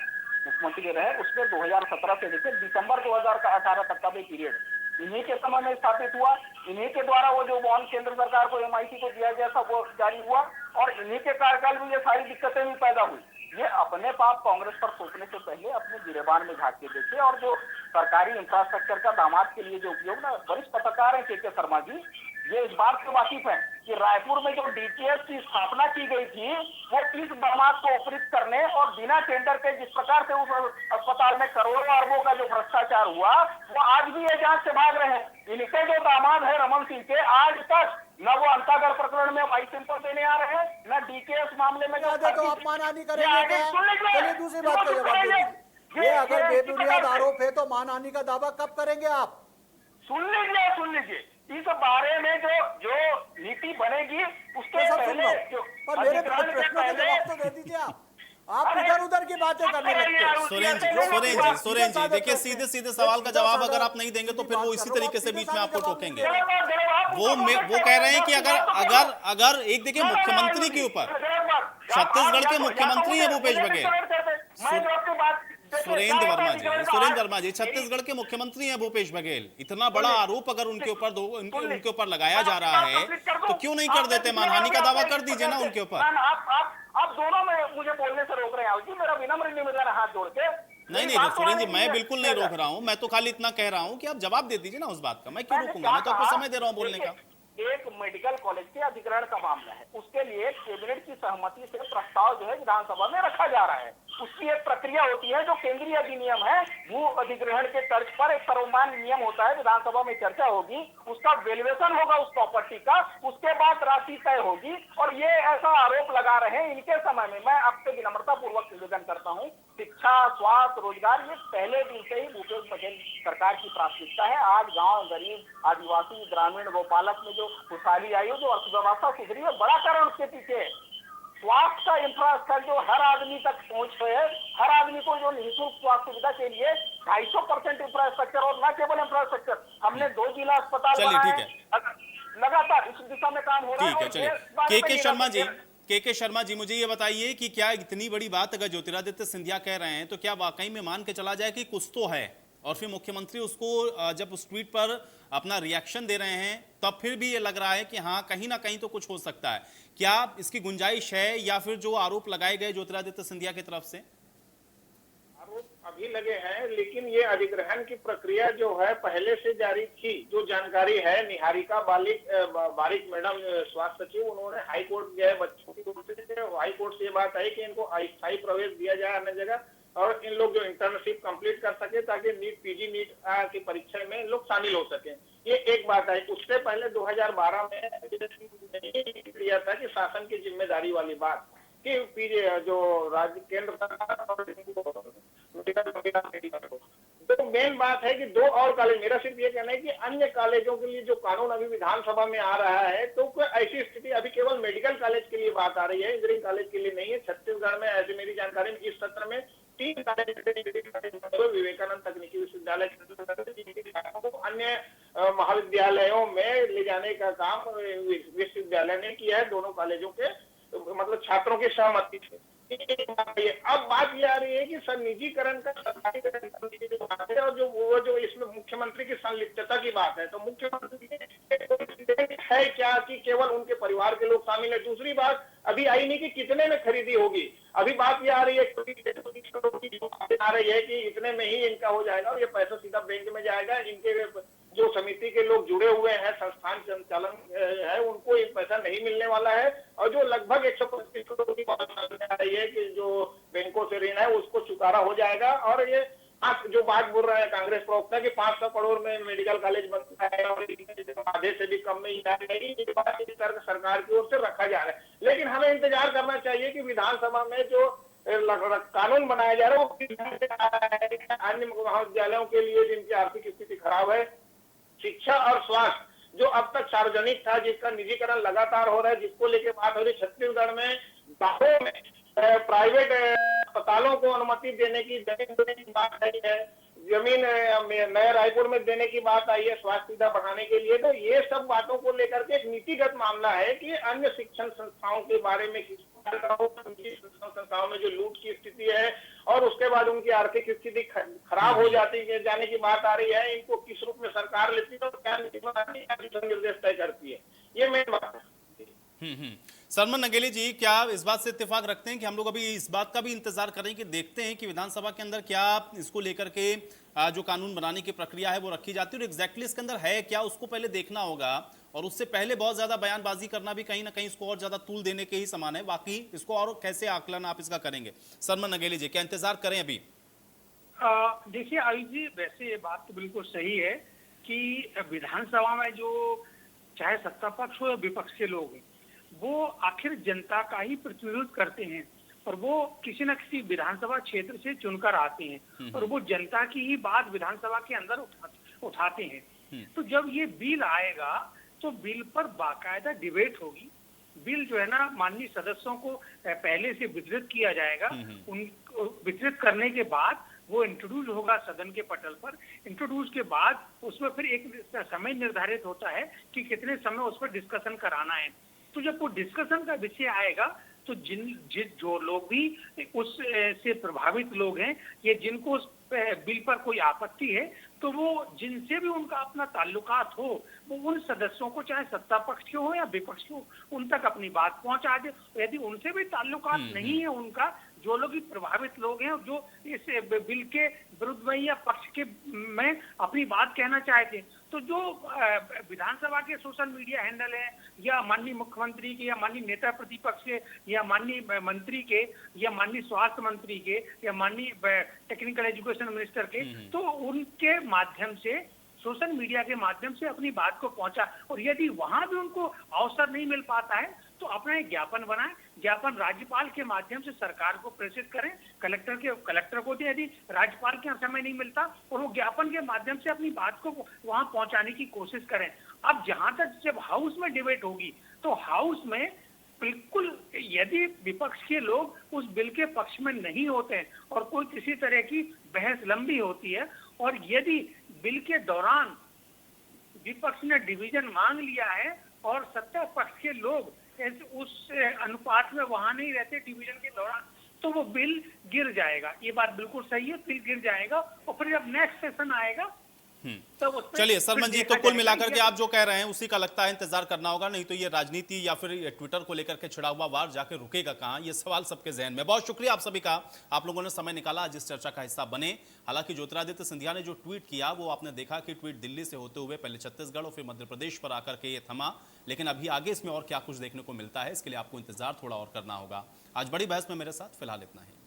[SPEAKER 5] मुख्यमंत्री रहे। उसमें 2017 से लेकर दिसंबर 2018 तक का भी पीरियड इन्हीं के समय में स्थापित हुआ। इन्हीं के द्वारा वो जो बॉन्ड केंद्र सरकार को MIT को दिया गया था वो जारी हुआ, और इन्हीं के कार्यकाल में ये सारी दिक्कतें भी पैदा हुई। ये अपने पाप कांग्रेस पर सोचने से पहले अपने गिरेबान में झांक के देखे। और जो सरकारी इंफ्रास्ट्रक्चर का दामाद के लिए जो उपयोग ना, वरिष्ठ पत्रकार है के शर्मा जी, ये इस बात से वाकिफ है कि रायपुर में जो DKS की स्थापना की गई थी वो इस दामाद को उपरित करने और बिना टेंडर के जिस प्रकार से उस अस्पताल में करोड़ों अरबों का जो भ्रष्टाचार हुआ वो आज भी ये जांच से भाग रहे हैं। इनके जो दामाद है रमन सिंह के, आज तक न वो अंतागढ़ प्रकरण में वाइस चैंसलर देने आ रहे हैं, न DKS मामले में
[SPEAKER 4] तो मानहानि करेंगे। चलिए दूसरी बात का जवाब दीजिए, ये अगर बेबुनियाद आरोप है तो मानहानि का दावा कब करेंगे आप?
[SPEAKER 5] सुन लीजिए, इस बारे में जो नीति बनेगी उसके पहले
[SPEAKER 4] पर मेरे प्रश्नों का जवाब तो दे दीजिए आप इधर उधर की बातें करने लगते हैं।
[SPEAKER 1] सुरेंद्र जी देखिए, सीधे सवाल का जवाब अगर आप नहीं देंगे तो फिर वो इसी तरीके से बीच में आपको टोकेंगे। वो कह रहे हैं कि अगर एक देखिए मुख्यमंत्री के ऊपर छत्तीसगढ़ के मुख्यमंत्री हैं भूपेश बघेल। सुरेंद्र वर्मा जी छत्तीसगढ़ के मुख्यमंत्री हैं भूपेश बघेल। इतना बड़ा आरोप अगर उनके ऊपर लगाया जा रहा है तो क्यों नहीं कर देते? मानहानि का दावा कर दीजिए ना उनके ऊपर।
[SPEAKER 5] आप दोनों में मुझे बोलने से रोक रहे हैं जी, मेरा विनम्र निवेदन हाथ जोड़ के।
[SPEAKER 1] नहीं सुरेंद्र जी, मैं बिल्कुल नहीं रोक रहा हूं, मैं तो खाली इतना कह रहा हूं कि आप जवाब दे दीजिए ना उस बात का। मैं क्यों रोकूंगा? मैं तो आपको समय दे रहा हूं बोलने का।
[SPEAKER 5] एक मेडिकल कॉलेज के अधिग्रहण का मामला है, उसके लिए कैबिनेट की सहमति से प्रस्ताव जो है विधानसभा में रखा जा रहा है। उसकी एक प्रक्रिया होती है जो केंद्रीय अधिनियम है, भू अधिग्रहण के तर्ज पर एक सर्वमान्य नियम होता है। विधानसभा में चर्चा होगी, उसका वैल्यूएशन होगा उस प्रॉपर्टी का, उसके बाद राशि तय होगी। और ये ऐसा आरोप लगा रहे हैं इनके समय में। मैं आपसे विनम्रता पूर्वक निवेदन करता हूँ, शिक्षा, स्वास्थ्य, रोजगार, ये पहले दिन से ही भूपेश बघेल सरकार की प्राथमिकता है। आज गांव, गरीब, आदिवासी, ग्रामीण, गोपालक में जो खुशहाली आई हो, जो अर्थव्यवस्था सुधरी है, बड़ा कारण उसके पीछे है। स्वास्थ्य का इंफ्रास्ट्रक्चर जो हर आदमी तक पहुंच है, हर आदमी को जो निःशुल्क स्वास्थ्य सुविधा के लिए 250% इंफ्रास्ट्रक्चर, और न केवल इंफ्रास्ट्रक्चर, हमने 2 जिला अस्पताल बनाए, लगातार इस दिशा में काम हो रहा है।
[SPEAKER 1] चलिए के शर्मा जी मुझे ये बताइए कि क्या इतनी बड़ी बात अगर ज्योतिरादित्य सिंधिया कह रहे हैं तो क्या वाकई में मान के चला जाए कि कुछ तो है, और फिर मुख्यमंत्री उसको जब उस ट्वीट पर अपना रिएक्शन दे रहे हैं तब फिर भी ये लग रहा है कि हाँ कहीं ना कहीं तो कुछ हो सकता है? क्या इसकी गुंजाइश है, या फिर जो आरोप लगाए गए ज्योतिरादित्य सिंधिया की तरफ से?
[SPEAKER 6] आरोप अभी लगे हैं, लेकिन ये अधिग्रहण की प्रक्रिया जो है पहले से जारी थी। जो जानकारी है, निहारिका बारिक मैडम स्वास्थ्य सचिव, उन्होंने हाईकोर्ट गए बच्चों की ओर से, हाईकोर्ट से ये बात आई कि इनको अस्थायी प्रवेश दिया जाए अन्य जगह, और इन लोग जो इंटर्नशिप कंप्लीट कर सके ताकि नीट, पीजी नीट की परीक्षा में इन लोग शामिल हो सके। ये एक बात है। उससे पहले 2012 में दिया था कि शासन की जिम्मेदारी वाली बात कि पीजी जो राज्य केंद्र सरकार और तो मेन बात है कि 2 और कॉलेज, मेरा सिर्फ ये कहना है कि अन्य कॉलेजों के लिए जो कानून अभी विधानसभा में आ रहा है, तो कोई ऐसी स्थिति अभी केवल मेडिकल कॉलेज के लिए बात आ रही है, इंजीनियरिंग कॉलेज के लिए नहीं है। छत्तीसगढ़ में ऐसी मेरी जानकारी में इस सत्र में 3 कॉलेज, विवेकानंद तकनीकी विश्वविद्यालय, अन्य महाविद्यालयों में ले जाने का काम विश्वविद्यालय ने किया है, दोनों कॉलेजों के मतलब छात्रों की सहमति से। अब बात ये आ रही है कि सर निजीकरण का सरकारीकरण की जो बात है, और जो इसमें मुख्यमंत्री की संलिप्तता की बात है, तो मुख्यमंत्री है क्या कि केवल उनके परिवार के लोग शामिल है? दूसरी बात अभी आई नहीं कि कितने में खरीदी होगी। अभी बात ये आ रही है कि इतने में ही इनका हो जाएगा और ये पैसा सीधा बैंक में जाएगा। इनके जो समिति के लोग जुड़े हुए हैं, संस्थान संचालन है, उनको ये पैसा नहीं मिलने वाला है। और जो लगभग 125 करोड़ की बात आ रही है कि जो बैंकों से ऋण है उसको चुकारा हो जाएगा। और ये जो बात बोल रहे हैं कांग्रेस प्रवक्ता कि 500 करोड़ में मेडिकल कॉलेज बनता है और आधे से भी कम में ही ये बात तर्क सरकार की ओर से रखा जा रहा है। लेकिन हमें इंतजार करना चाहिए कि विधानसभा में जो कानून बनाया जा रहा है वो अन्य महाविद्यालयों के लिए जिनकी आर्थिक स्थिति खराब है, शिक्षा और स्वास्थ्य जो अब तक सार्वजनिक था, जिसका निजीकरण लगातार हो रहा है, जिसको लेके बात हो रही। छत्तीसगढ़ में गांवों में प्राइवेट अस्पतालों को अनुमति देने की, जमीन देने की बात आई है, जमीन नया रायपुर में देने की बात आई है स्वास्थ्य सुविधा बढ़ाने के लिए। तो ये सब बातों को लेकर के एक नीतिगत मामला है कि अन्य शिक्षण संस्थाओं के बारे में संस्थाओं में जो लूट की स्थिति है और उसके बाद उनकी आर्थिक स्थिति खराब हो जाने की बात आ रही है, इनको किस रूप में सरकार लेती है और क्या निर्देश तय करती है, ये मेन बात है।
[SPEAKER 1] सरमन नगेली जी, क्या इस बात से इत्तेफाक रखते हैं कि हम लोग अभी इस बात का भी इंतजार करें कि देखते हैं कि विधानसभा के अंदर क्या इसको लेकर के जो कानून बनाने की प्रक्रिया है वो रखी जाती है, और एग्जैक्टली इसके अंदर है क्या उसको पहले देखना होगा, और उससे पहले बहुत ज्यादा बयानबाजी करना भी कहीं ना कहीं इसको और ज्यादा तूल देने के ही समान है। बाकी इसको और कैसे आकलन आप इसका करेंगे? सरमन नगेली जी, क्या इंतजार करें अभी?
[SPEAKER 7] देखिए आयुष जी, वैसे ये बात तो बिल्कुल सही है कि विधानसभा में जो चाहे सत्ता पक्ष हो या विपक्ष के लोग वो आखिर जनता का ही प्रतिनिधित्व करते हैं, और वो किसी न किसी विधानसभा क्षेत्र से चुनकर आते हैं और वो जनता की ही बात विधानसभा के अंदर उठाते हैं। तो जब ये बिल आएगा तो बिल पर बाकायदा डिबेट होगी। बिल जो है ना माननीय सदस्यों को पहले से वितरित किया जाएगा। उनको वितरित करने के बाद वो इंट्रोड्यूस होगा सदन के पटल पर। इंट्रोड्यूस के बाद उसमें फिर एक समय निर्धारित होता है कि कितने समय उस पर डिस्कशन कराना है। तो जब वो डिस्कशन का विषय आएगा तो जो लोग भी उस से प्रभावित लोग हैं, ये जिनको उस बिल पर कोई आपत्ति है, तो वो जिनसे भी उनका अपना ताल्लुकात हो, वो उन सदस्यों को, चाहे सत्ता पक्ष के हो या विपक्ष के हो, उन तक अपनी बात पहुंचा दे। यदि उनसे भी ताल्लुकात नहीं है उनका, जो लोग भी प्रभावित लोग हैं, जो इस बिल के विरुद्ध में या पक्ष के में अपनी बात कहना चाहते हैं, तो जो विधानसभा के सोशल मीडिया हैंडल है, या माननीय मुख्यमंत्री के, या माननीय नेता प्रतिपक्ष के, या माननीय मंत्री के, या माननीय स्वास्थ्य मंत्री के, या माननीय टेक्निकल एजुकेशन मिनिस्टर के, तो उनके माध्यम से, सोशल मीडिया के माध्यम से अपनी बात को पहुंचा। और यदि वहां भी उनको अवसर नहीं मिल पाता है, तो अपना एक ज्ञापन बनाएं, ज्ञापन राज्यपाल के माध्यम से सरकार को प्रेषित करें, कलेक्टर को दें यदि राज्यपाल के समय नहीं मिलता, और वो ज्ञापन के माध्यम से अपनी बात को वहां पहुंचाने की कोशिश करें। अब जहां तक जब हाउस में डिबेट होगी, तो हाउस में बिल्कुल यदि विपक्ष के लोग उस बिल के पक्ष में नहीं होते हैं और कोई किसी तरह की बहस लंबी होती है, और यदि बिल के दौरान विपक्ष ने डिवीजन मांग लिया है और सत्ता पक्ष के लोग उस अनुपात में वहां नहीं रहते डिवीजन के दौरान, तो वो बिल गिर जाएगा। ये बात बिल्कुल सही है, बिल गिर जाएगा, और फिर जब नेक्स्ट सेशन आएगा तो
[SPEAKER 1] चलिए सरमन जी, तो कुल मिलाकर के आप जो कह रहे हैं उसी का लगता है इंतजार करना होगा, नहीं तो ये राजनीति या फिर ट्विटर को लेकर के छिड़ा हुआ वार जाके रुकेगा कहां, ये सवाल सबके जहन में। बहुत शुक्रिया आप सभी का, आप लोगों ने समय निकाला आज इस चर्चा का हिस्सा बने। हालांकि ज्योतिरादित्य सिंधिया ने जो ट्वीट किया, वो आपने देखा कि ट्वीट दिल्ली से होते हुए पहले छत्तीसगढ़ और फिर मध्य प्रदेश पर आकर के ये थमा, लेकिन अभी आगे इसमें और क्या कुछ देखने को मिलता है, इसके लिए आपको इंतजार थोड़ा और करना होगा। आज बड़ी बहस में मेरे साथ फिलहाल इतना ही।